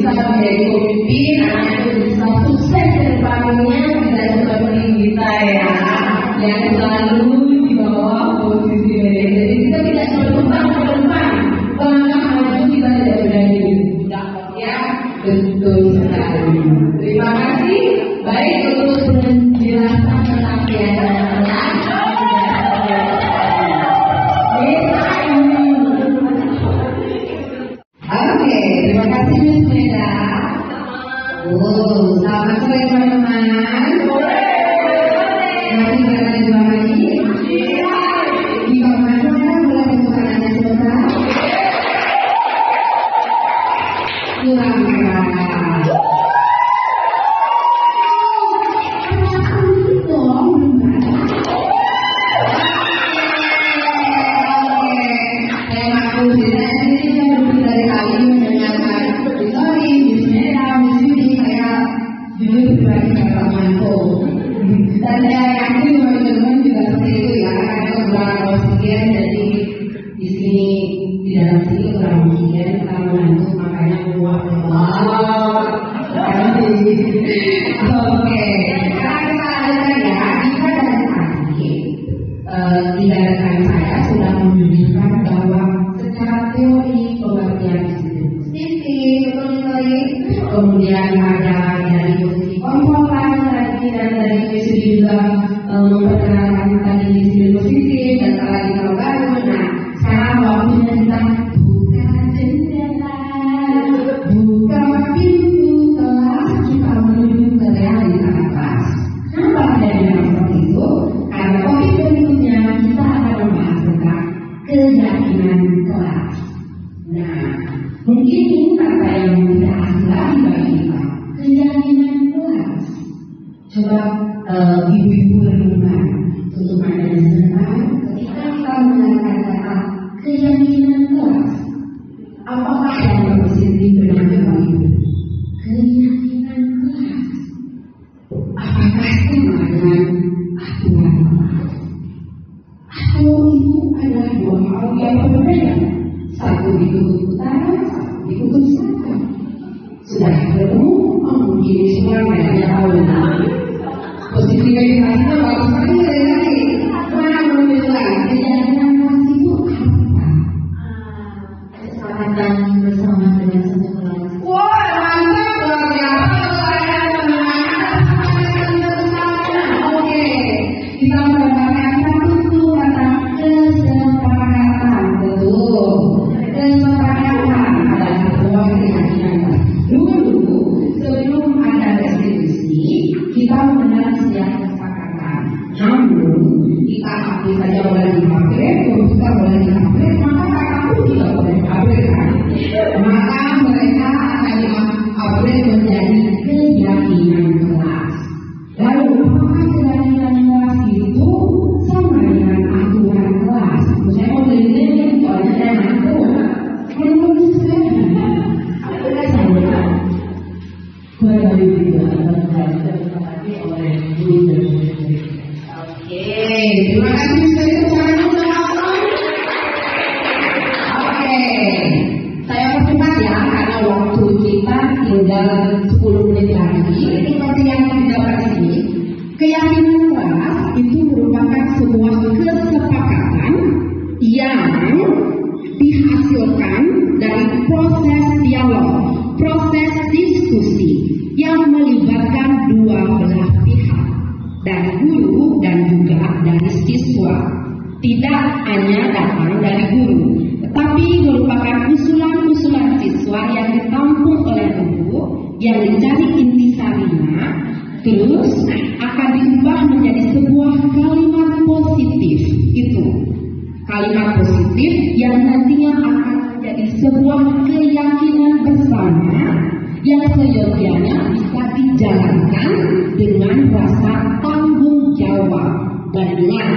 bisa menjadi pemimpin, anak itu bisa sukses ke depannya, tidak seperti kita ya, yang selalu di bawah posisi manajer. Jadi kita tidak selalu berkembang ke depan, melangkah maju kita tidak Baik, untuk penjelasan tentang kegiatan Oke, terima kasih Miss Meda. Selamat sore teman-teman. Masih berada di luar ini? Di mana boleh bentuk tangannya sebentar? Kurang keras. Dan saya yakin teman-teman juga seperti itu ya, karena kekurangan oksigen, jadi di sini di dalam sini kekurangan oksigen, kita mengantuk makanya keluar. Oke, sekarang kita lanjutkan ya. Kita dari tadi di dalam saya sudah menunjukkan bahwa secara teori pengertian positif, kemudian ada dari posisi konfrontasi tadi, dan dari sisi juga memperkenalkan tadi disiplin positif dan lagi kalau baru. Nah, sekarang waktunya kita buka jendela, buka pintu kelas, kita menuju ke realitas kelas. Kenapa tidak bilang seperti itu? Karena topik berikutnya kita akan membahas tentang keyakinan kelas. Nah, mungkin ini kata yang tidak asing lagi bagi kita, keyakinan kelas. Coba ibu-ibu renungkan untuk adanya sebentar ketika kita mendengarkan kata keyakinan kelas. Apakah yang positif benar bagi ibu? Keyakinan kelas. Apakah sama dengan aturan kelas? Atau itu adalah dua hal yang berbeda? Satu di kutub utara, satu di kutub selatan. Sudah ketemu? Mungkin semua kayaknya tahu. Posisi meditasinya bagus sekali dari tadi. Mana menunjukkan keyakinan kelas itu apa? Kesepakatan bersama dengan satu kelas. Wah, mantap luar biasa. Oke, kita mendapatkan satu kata kesepakatan. Betul. Kesepakatan adalah sebuah keyakinan. Dulu sebelum ada restitusi, kita mengenal istilah kesepakatan. Namun kita akui saja boleh dipakai, komputer boleh dipakai, maka kata pun juga boleh dipakai kan? Maka mereka akan diupgrade menjadi keyakinan kelas. Lalu apakah keyakinan kelas itu sama dengan aturan kelas? Saya mau beli soalnya saya ngantuk. Kalau mau disediakan, apakah sama? Kembali juga terima oleh guru dan murid. Oke, terima kasih sekali Oke, saya percepat ya karena waktu kita tinggal 10 menit lagi. Seperti yang kita bahas ini, keyakinan kelas itu merupakan sebuah kesepakatan yang dihasilkan dari proses dialog, proses diskusi yang melibatkan dua belah pihak, dari guru dan juga dari siswa. Tidak hanya datang dari guru, tetapi merupakan usulan-usulan siswa yang ditampung oleh guru, yang dicari intisarinya, terus akan diubah menjadi sebuah kalimat positif. Itu kalimat positif yang nantinya akan menjadi sebuah keyakinan bersama yang seyogianya bisa dijalankan dengan rasa tanggung jawab. Dan ingat,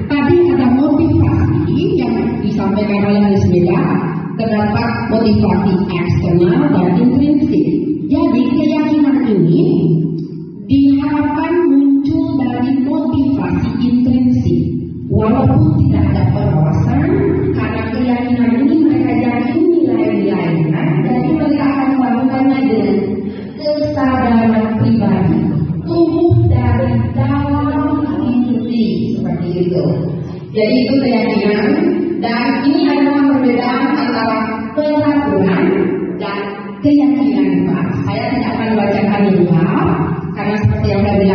tadi ada motivasi yang disampaikan oleh Miss Meda, terdapat motivasi eksternal dan intrinsik. Jadi keyakinan ini diharapkan muncul dari motivasi intrinsik, walaupun tidak ada pengawasan, karena keyakinan ini mereka yakin nilai-nilainya, jadi mereka akan melakukannya dengan kesadaran pribadi, tumbuh dari dalam diri, seperti itu. Jadi itu keyakinan, dan ini adalah perbedaan antara peraturan dan keyakinan. Saya tidak akan bacakan lengkap karena seperti yang tadi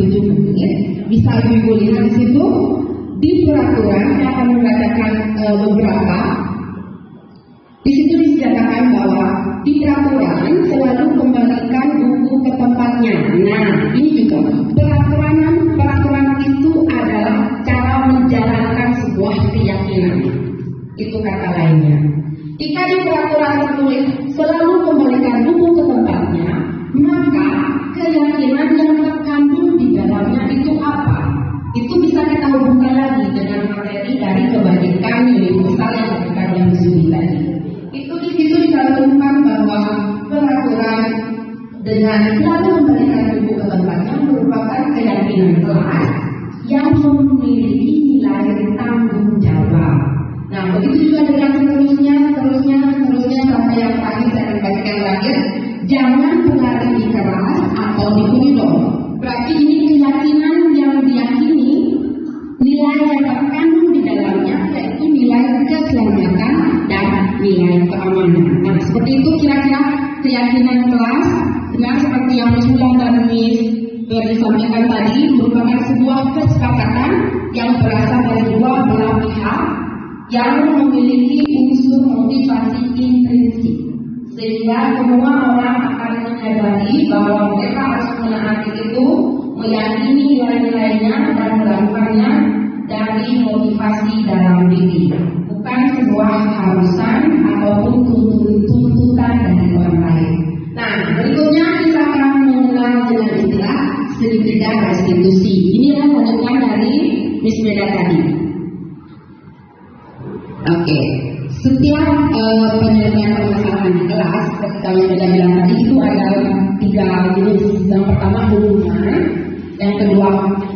disetujui. Bisa Ibu lihat di situ di peraturan saya akan membacakan beberapa. Di situ dinyatakan bahwa di peraturan selalu kembalikan buku ke tempatnya. Nah, ini juga peraturan itu adalah cara menjalankan sebuah keyakinan. Itu kata lainnya. Jika di peraturan tertulis selalu kembalikan buku ke tempatnya, maka keyakinan yang terkandung di dalamnya itu apa? Itu bisa kita hubungkan lagi dengan materi dari kebajikan universal yang diberikan oleh Misumi tadi. Itu di situ dicantumkan bahwa peraturan dengan selalu kembalikan buku ke tempatnya merupakan keyakinan kelas yang memiliki nilai tanggung jawab. Nah, begitu juga dengan seterusnya sampai yang tadi saya akan bacakan terakhir. Jangan berlari di keras atau di koridor. Berarti ini keyakinan yang diyakini nilai yang terkandung di dalamnya yaitu nilai keselamatan dan nilai keamanan. Nah, seperti itu kira-kira keyakinan kelas. Dengan seperti yang Miss Wulan dan Miss disampaikan tadi merupakan sebuah kesepakatan yang berasal dari dua belah pihak yang memiliki unsur motivasi intrinsik, sehingga semua orang akan menyadari bahwa mereka harus menaati itu, meyakini nilai-nilainya dan melakukannya dari motivasi dalam diri, bukan sebuah harusan ataupun tuntutan dari orang lain. Nah, berikutnya kita akan mengenal dengan istilah segitiga restitusi. Inilah lanjutan dari Miss Meda tadi. Oke, setiap penyelesaian permasalahan di kelas, seperti kami sudah bilang tadi, itu ada 3 jenis. Yang pertama hubungan, yang kedua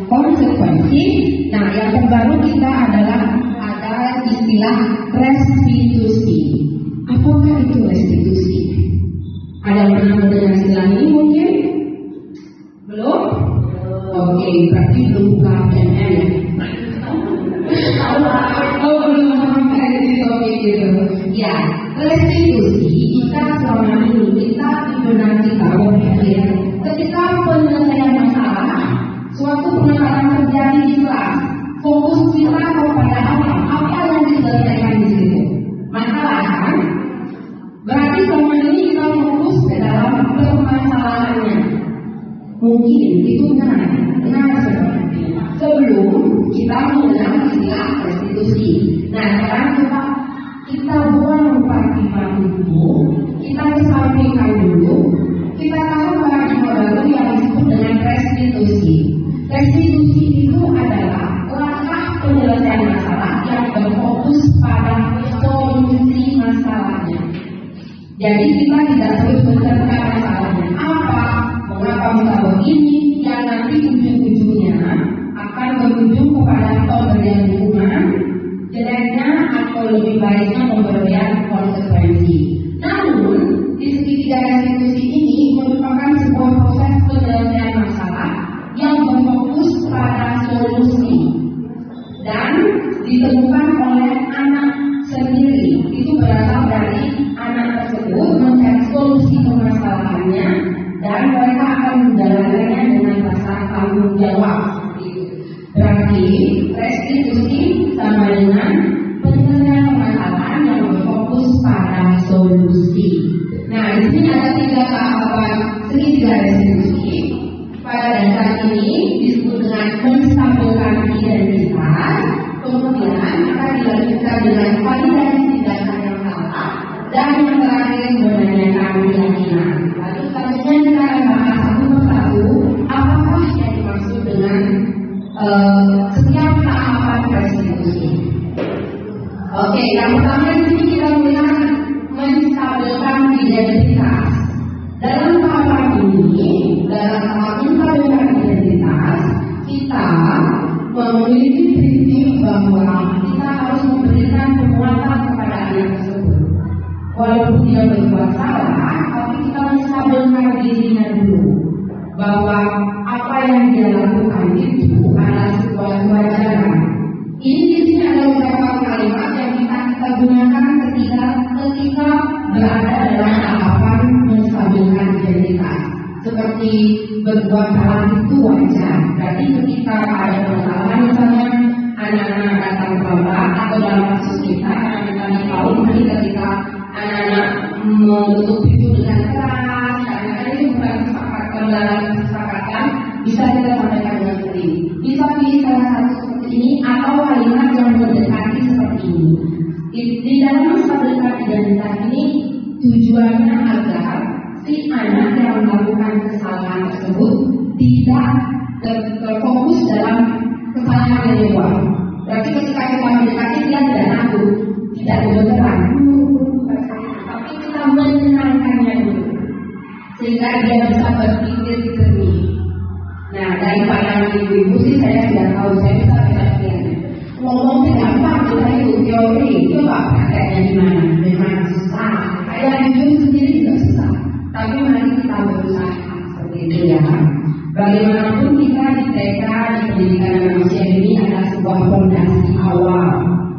konsekuensi. Nah, yang terbaru kita adalah ada istilah restitusi. Apakah itu restitusi? Ada yang pernah mendengar istilah ini mungkin? Belum? Oke, berarti belum buka PNN ya? Oh, belum sampai di topik itu. Ya, restitusi kita selama ini kita benar kita berpikir ketika penyelesaian masalah, suatu permasalahan terjadi di kelas, fokus kita kepada apa yang diselesaikan di situ. Masalah kan? Berarti selama ini kita fokus ke dalam permasalahannya. Mungkin itu benar seperti itu. Sebelum kita mengenal istilah restitusi. Nah, sekarang kita buang paradigma itu, kita kesampingkan dulu. Kita tahu paradigma baru yang disebut dengan restitusi. Restitusi itu adalah langkah penyelesaian masalah yang berfokus pada solusi masalahnya. Jadi kita tidak terus mencari masalahnya apa, mengapa bisa begini, yang nanti ujung-ujungnya akan berujung kepada pemberian hukuman, jeleknya atau lebih baiknya pemberian konsekuensi. Namun, di segitiga restitusi ini merupakan sebuah proses penyelesaian masalah yang berfokus pada solusi dan ditemukan oleh anak sendiri. Itu berasal dari anak tersebut mencari solusi permasalahannya dan mereka akan menjalankannya dengan rasa tanggung jawab. Berarti restitusi sama dengan penyelesaian permasalahan yang berfokus pada solusi. Nah, di sini ada 3 tahapan segitiga restitusi. Pada dasar ini disebut dengan menstabilkan identitas. Kemudian akan dilanjutkan dengan validasi tindakan yang salah dan yang terakhir menanyakan keyakinan. Lalu selanjutnya kita akan bahas satu persatu apakah yang dimaksud dengan setiap tahapan restitusi. Oke, yang pertama di sini kita melihat menstabilkan identitas. Dalam tahapan ini, dalam tahap menstabilkan identitas, kita memiliki prinsip bahwa kita harus memberikan penguatan kepada anak tersebut. Walaupun dia berbuat salah, tapi kita menstabilkan dirinya dulu bahwa apa yang dia lakukan itu adalah sebuah kewajaran. Ini di sini ada beberapa kalimat yang bisa kita gunakan ketika berada dalam tahapan menstabilkan identitas. Seperti berbuat salah itu wajar. Berarti ketika ada permasalahan misalnya anak-anak datang terlambat atau dalam kasus kita anak-anak tahu nanti ketika anak-anak menutup pintu dengan keras karena ini bukan kesepakatan dalam kesepakatan, bisa kita sampaikan dengan sendiri. Bisa pilih salah satu seperti ini atau kalimat yang mendekati seperti ini. Di dalam stabilitas identitas ini tujuannya agar si anak yang melakukan kesalahan tersebut tidak terfokus dalam kesalahan yang luar. Berarti ketika kita mendekati dia tidak takut, tidak bergerak, tapi kita menenangkannya dulu sehingga dia bisa berpikir jernih. Nah, dari pandangan ibu-ibu sih saya sudah tahu, saya bisa pengertiannya. Ngomong gampang, kita itu teori, coba prakteknya gimana? Memang susah. Saya jujur sendiri juga susah. Tapi mari kita berusaha seperti itu ya. Bagaimanapun kita di TK, di pendidikan manusia ini adalah sebuah fondasi awal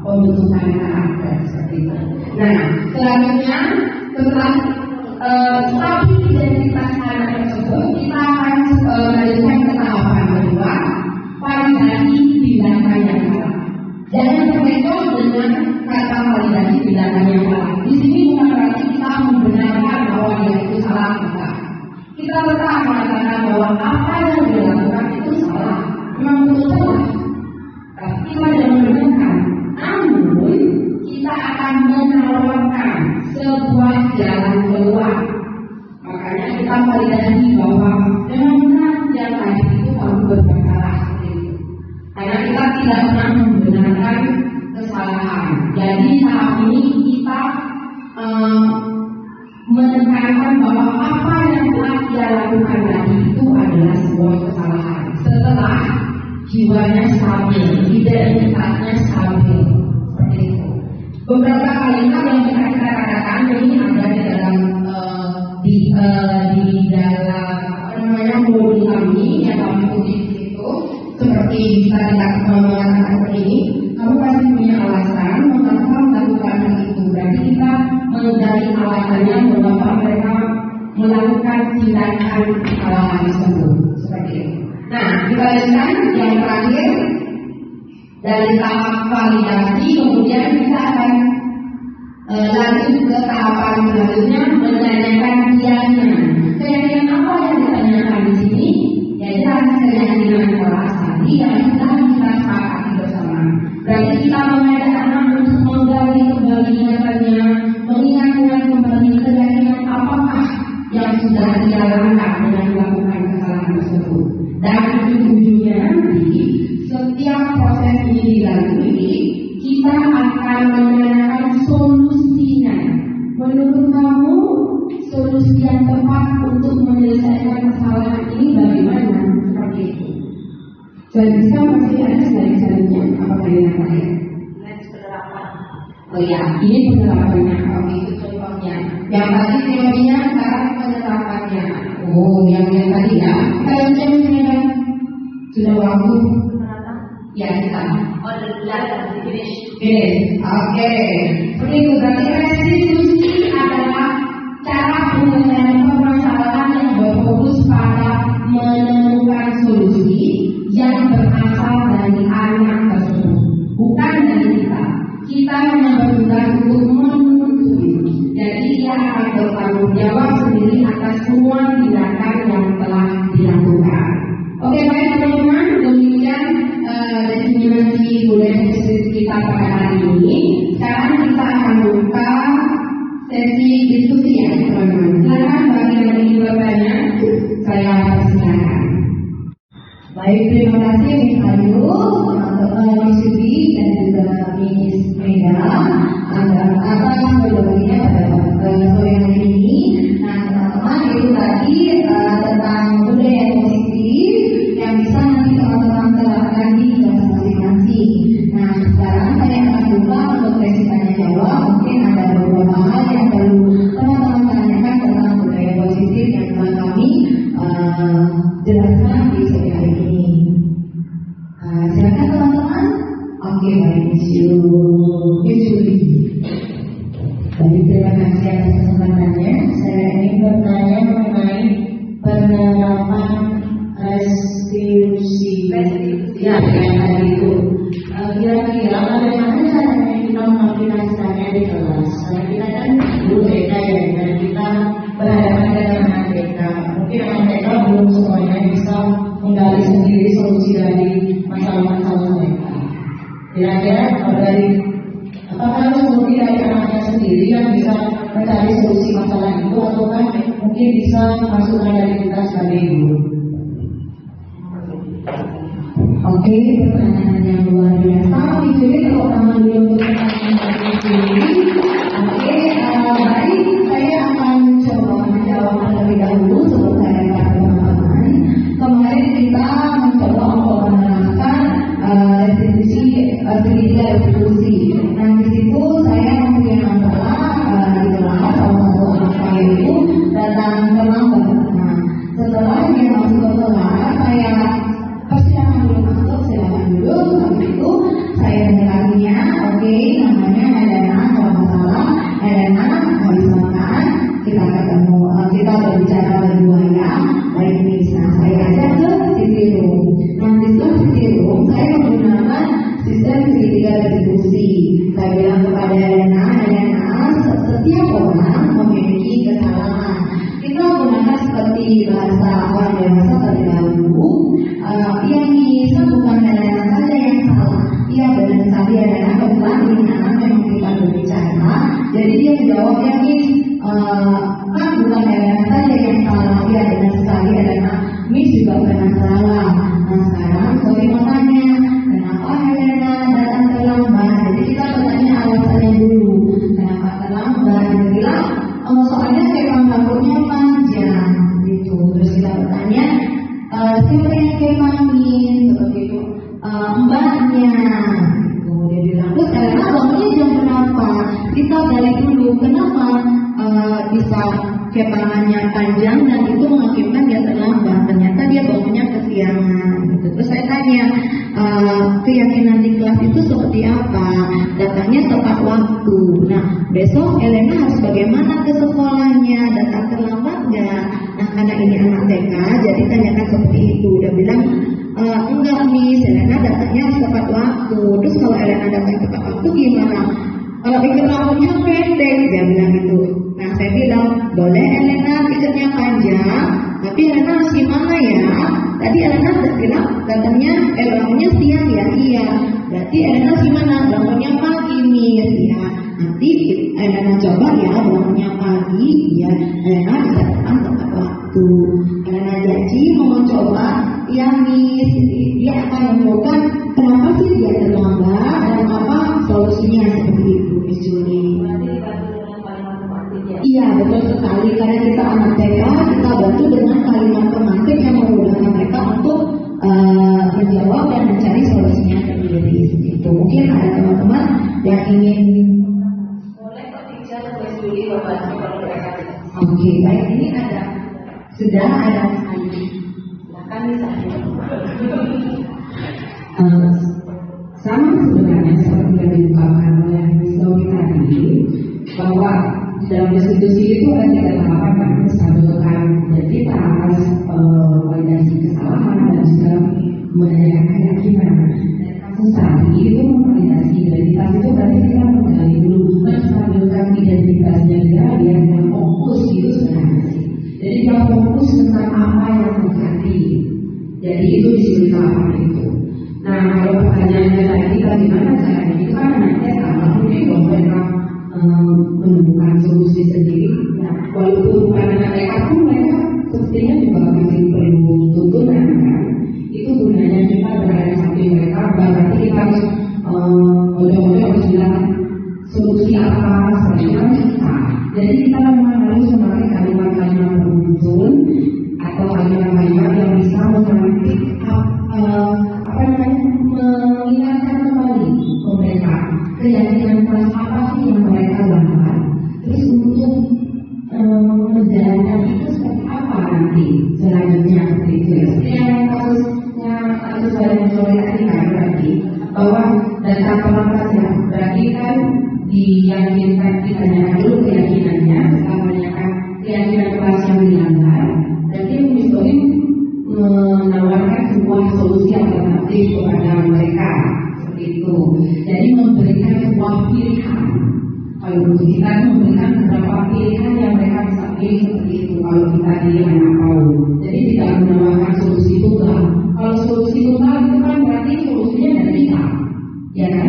pembentukan karakter seperti itu. Nah, selanjutnya setelah stabil identitas anak tersebut, kita akan melanjutkan ke tahapan kedua, validasi tindakan yang salah. Jangan terkecoh dengan kata validasi tindakan yang salah. Di sini bukan berarti kita membenarkan bahwa dia itu salah, bukan. Kita tetap mengatakan bahwa apa yang dia lakukan itu salah, memang betul salah. Tapi kita tidak membenarkan. Namun kita akan menawarkan sebuah jalan keluar. Makanya kita validasi bahwa memang benar yang tadi itu kamu berbuat salah. Karena kita tidak pernah membenarkan kesalahan. Jadi saat ini kita menekankan bahwa apa yang telah dia lakukan tadi itu adalah sebuah kesalahan. Setelah jiwanya stabil, identitasnya stabil, seperti itu. Beberapa kalimat yang bisa kita katakan ini ada di dalam modul kami yang kami tulis itu, seperti bisa kita mengatakan seperti ini. Kamu pasti punya alasan mengapa melakukan hal itu. Berarti kita mencari alasannya mengapa mereka melakukan tindakan kesalahan tersebut, seperti itu. Nah, kita lanjutkan yang terakhir dari tahap validasi, kemudian kita akan lanjut ke tahapan selanjutnya menanyakan keyakinan. Keyakinan apa yang ditanyakan di sini? Yaitu keyakinan kelas tadi yang sudah kita sepakati bersama. Berarti kita mengajak anak untuk menggali kembali ingatannya, mengingat kembali keyakinan apakah yang sudah dia lakukan dengan melakukan kesalahan tersebut. Dan ujung-ujungnya nanti setiap proses ini dilalui, kita akan menanyakan solusinya. Menurut kamu solusi yang tepat untuk menyelesaikan kesalahan ini bagaimana? Seperti itu. Dan bisa masih ada slide-nya. Apakah yang lain? penerapan. Oh ya, ini penerapannya. Oke, itu contohnya. Yang tadi teorinya, sekarang penerapannya. Oh, yang tadi ya. Kita yang sudah waktu. Ya, kita. Oh, sudah finish. Oke. Seperti itu, berarti restitusi adalah cara penyelesaian permasalahan yang berfokus pada menemukan solusi yang berasal dari anak tersebut, bukan dari kita. Kita hanya bertugas untuk menuntut. Jadi dia akan bertanggung jawab sendiri atas semua tindakan yang telah dilakukan. Oke, baik teman-teman, demikian definisi budaya bisnis kita pada hari ini. Sekarang kita akan buka sesi diskusi ya teman-teman. Silakan bagi yang ingin bertanya, saya persilakan. Baik, terima kasih Miss Ayu, teman-teman Miss Yudi dan juga Miss Mega atas berbaginya pada sore hari ini. Nah, teman-teman, itu tadi tentang budaya positif yang bisa nanti teman-teman terapkan di kelas masing-masing. Nah, sekarang saya akan buka untuk sesi tanya jawab. Mungkin ada beberapa hal yang perlu teman-teman tanyakan tentang budaya positif yang telah kami jelaskan di sore hari ini. Silakan teman-teman. Oke, baik, Miss Yudi. Baik. murni dari anaknya sendiri yang bisa mencari solusi masalah itu, atau kan mungkin bisa masukkan dari kita sebagai guru. Oke, pertanyaan yang luar biasa. Jadi kalau tangan dulu untuk pertanyaan dari sendiri. Oke, baik, saya akan coba menjawab terlebih dahulu sebelum saya ke teman-teman. Kemarin kita mencoba untuk menerapkan restitusi. Nah, di situ saya mempunyai masalah di kelas salah satu anak saya itu datang terlambat. Nah, setelah dia masuk ke kelas, saya persilakan dulu, habis itu saya dengarnya, oke, namanya Elena, kalau nggak salah, Elena habis makan, kita ketemu, kita berbicara berdua ya, baik Miss. Nah, saya ajak ke sisi room. Nah, di sisi room saya menggunakan sistem segitiga restitusi. Saya bilang kepada Elena, setiap orang memiliki kesalahan. Kita menggunakan seperti bahasa orang dewasa terdahulu. Yang bisa bukan Elena saja yang salah. Iya benar sekali Elena, kebetulan ini anak memang kita berbicara. Jadi dia menjawab ya Miss, kan bukan Elena saja yang salah. Iya benar sekali Elena, Miss juga pernah salah. Nah sekarang saya mau tanya, kenapa Elena datang terlambat? Jadi kita bertanya alasannya dulu. Kenapa terlambat? Dia bilang, soalnya kepang dapurnya panjang gitu. Terus kita bertanya, siapa yang kepangin? Seperti itu, mbaknya. Dia bilang, terus Elena bangunnya jam berapa? Kita dari dulu, kenapa bisa kepangannya panjang dan itu mengakibatkan dia terlambat? Ternyata dia bangunnya kesiangan gitu. Terus saya tanya, keyakinan di kelas itu seperti apa? Datangnya tepat waktu. Nah, besok Elena harus bagaimana ke sekolahnya? Datang terlambat nggak? Nah, karena ini anak TK, jadi tanyakan seperti itu. Dia bilang, enggak Miss, Elena datangnya harus tepat waktu. Terus kalau Elena datang tepat waktu gimana? Ikat rambutnya pendek, dia bilang gitu. Nah, saya bilang, boleh Elena ikatnya panjang, tapi Elena harus gimana ya? Tadi Elena bilang datangnya bangunnya siang ya, iya. Berarti Elena gimana? Bangunnya pagi Miss ya. Nanti Elena coba ya bangunnya pagi, ya Elena bisa datang tepat waktu. Elena janji mau coba, ya Miss. Jadi dia akan menemukan kenapa sih dia terlambat dan apa solusinya seperti itu, Miss Julie. Iya betul sekali, karena kita anak TK, kita bantu dengan kalimat pemantik yang memudahkan mereka untuk menjawab dan mencari solusinya sendiri. Itu mungkin ada teman-teman yang ingin. Boleh kok bicara Miss Julie berbagi kalau mereka. Oke, baik, ini sudah ada sekali. Silakan misalnya. Sama sebenarnya seperti yang diungkapkan oleh Miss Zoe tadi, bahwa dalam restitusi itu ada 3 tahapan kan. Satu kan kita harus validasi kesalahan dan juga menanyakan keyakinan. Kasus tadi itu memvalidasi identitas itu berarti kita menggali dulu menstabilkan identitasnya dia yang fokus itu sebenarnya sih. Jadi dia fokus tentang apa yang terjadi. Jadi itu disuruh tahapan itu. Nah kalau pertanyaannya tadi bagaimana caranya itu kan nanti kalau mungkin kalau mereka menemukan solusi sendiri, ya, walaupun bukan anak mereka pun mereka sepertinya juga masih perlu tuntunan kan. Itu gunanya kita berada di samping mereka, berarti kita harus bodoh-bodoh harus bilang solusi apa sebenarnya kita. Jadi kita memang harus memakai kalimat-kalimat beruntun atau kalimat-kalimat yang bisa memantik mengingatkan kembali ke mereka keyakinan kelas apa sih yang mereka lakukan, terus untuk menjalankan itu seperti apa nanti selanjutnya seperti itu ya. Yang kasus dari sore tadi kan berarti bahwa data pemantas ya berarti kan diyakinkan, ditanyakan dulu keyakinannya, setelah menanyakan keyakinan kelas yang dilanggar, berarti Miss menawarkan sebuah solusi alternatif kepada mereka seperti itu. Jadi memberikan sebuah pilihan. Kalau untuk kita itu memberikan beberapa pilihan yang mereka bisa pilih seperti itu. Kalau kita di anak PAUD, jadi tidak menawarkan solusi tunggal. Kalau solusi tunggal itu kan berarti solusinya dari kita. Ya kan?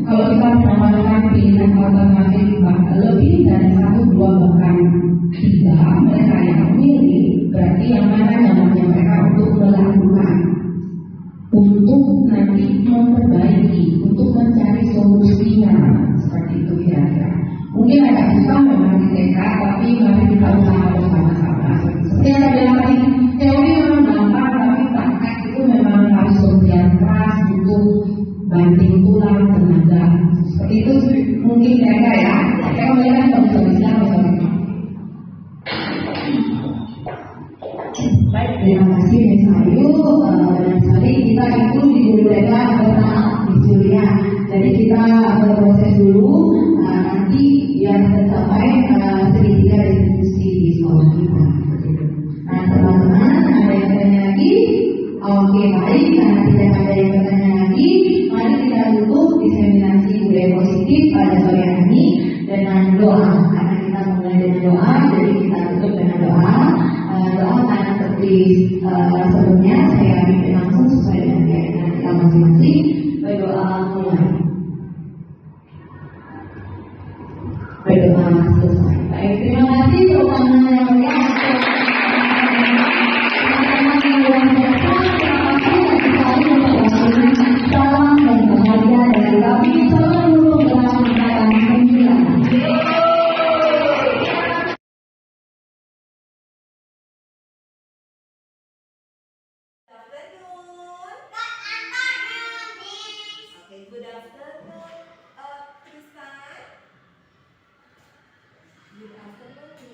Kalau kita mendapatkan pilihan alternatif lebih dari 1, 2, bahkan 3 mereka yang memilih, berarti yang mana yang namanya mereka untuk melakukan, untuk nanti memperbaiki, untuk mencari solusinya, seperti itu kira-kira. Mungkin agak susah memang di TK, tapi mari kita usaha bersama-sama. Seperti yang saya bilang tadi, teori memang gampang, tapi praktek itu memang harus kerja keras, butuh banting tulang, tenaga. Seperti itu mungkin kira-kira ya. Saya kembalikan ke bisa. Baik, terima kasih Miss Ayu. Benar sekali kita itu di guru TK bersama di Julia. Jadi kita berproses dulu, nanti biar tercapai segitiga diskusi di sekolah kita. Nah teman-teman, ada yang bertanya lagi? Oke baik, karena tidak ada yang bertanya lagi, mari kita tutup diseminasi budaya positif pada sore hari ini dengan doa. Karena kita mulai dengan doa, jadi kita tutup dengan doa. Doa akan seperti sebelumnya, saya pimpin langsung sesuai dengan keyakinan kita masing-masing. Berdoa mulai. Berdoa selesai. Baik, terima kasih terutama yang melihat. Salam dan bahagia dari kami. Salam dulu dalam kata 9. Okay, good afternoon, Tristan. Good afternoon,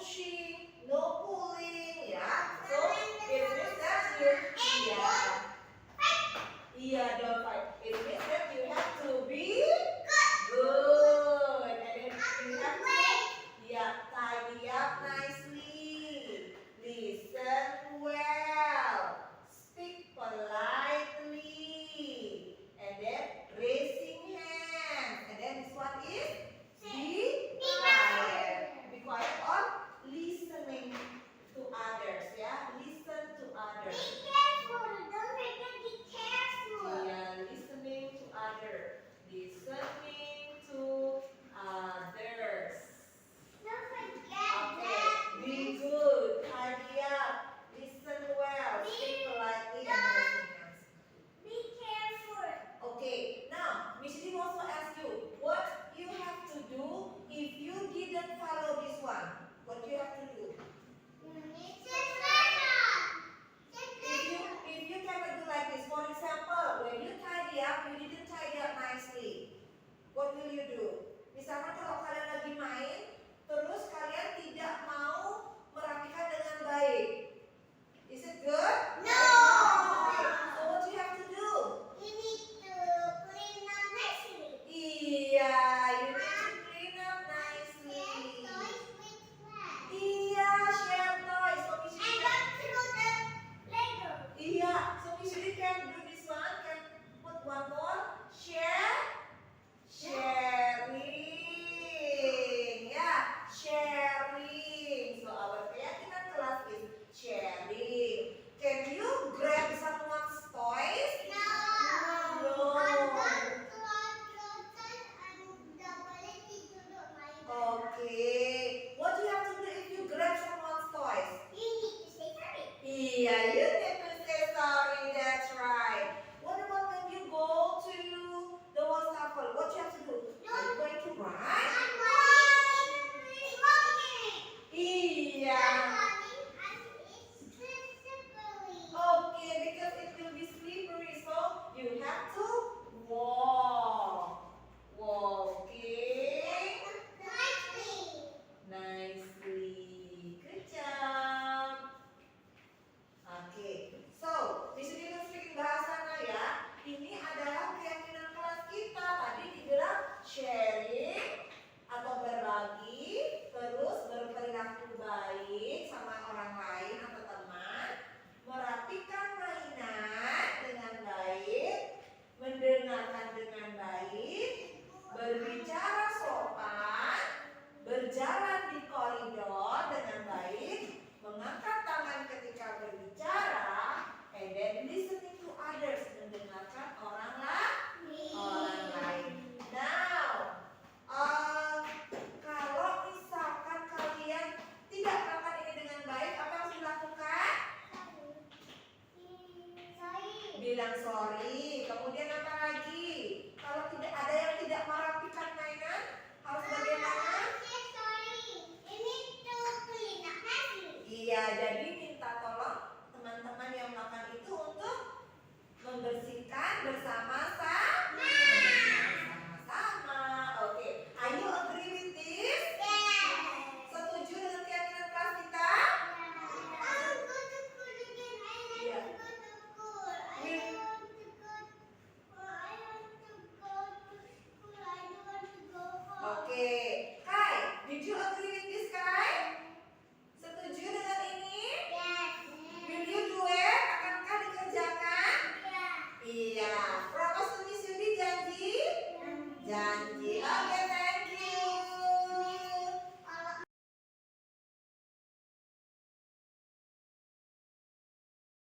sushi, no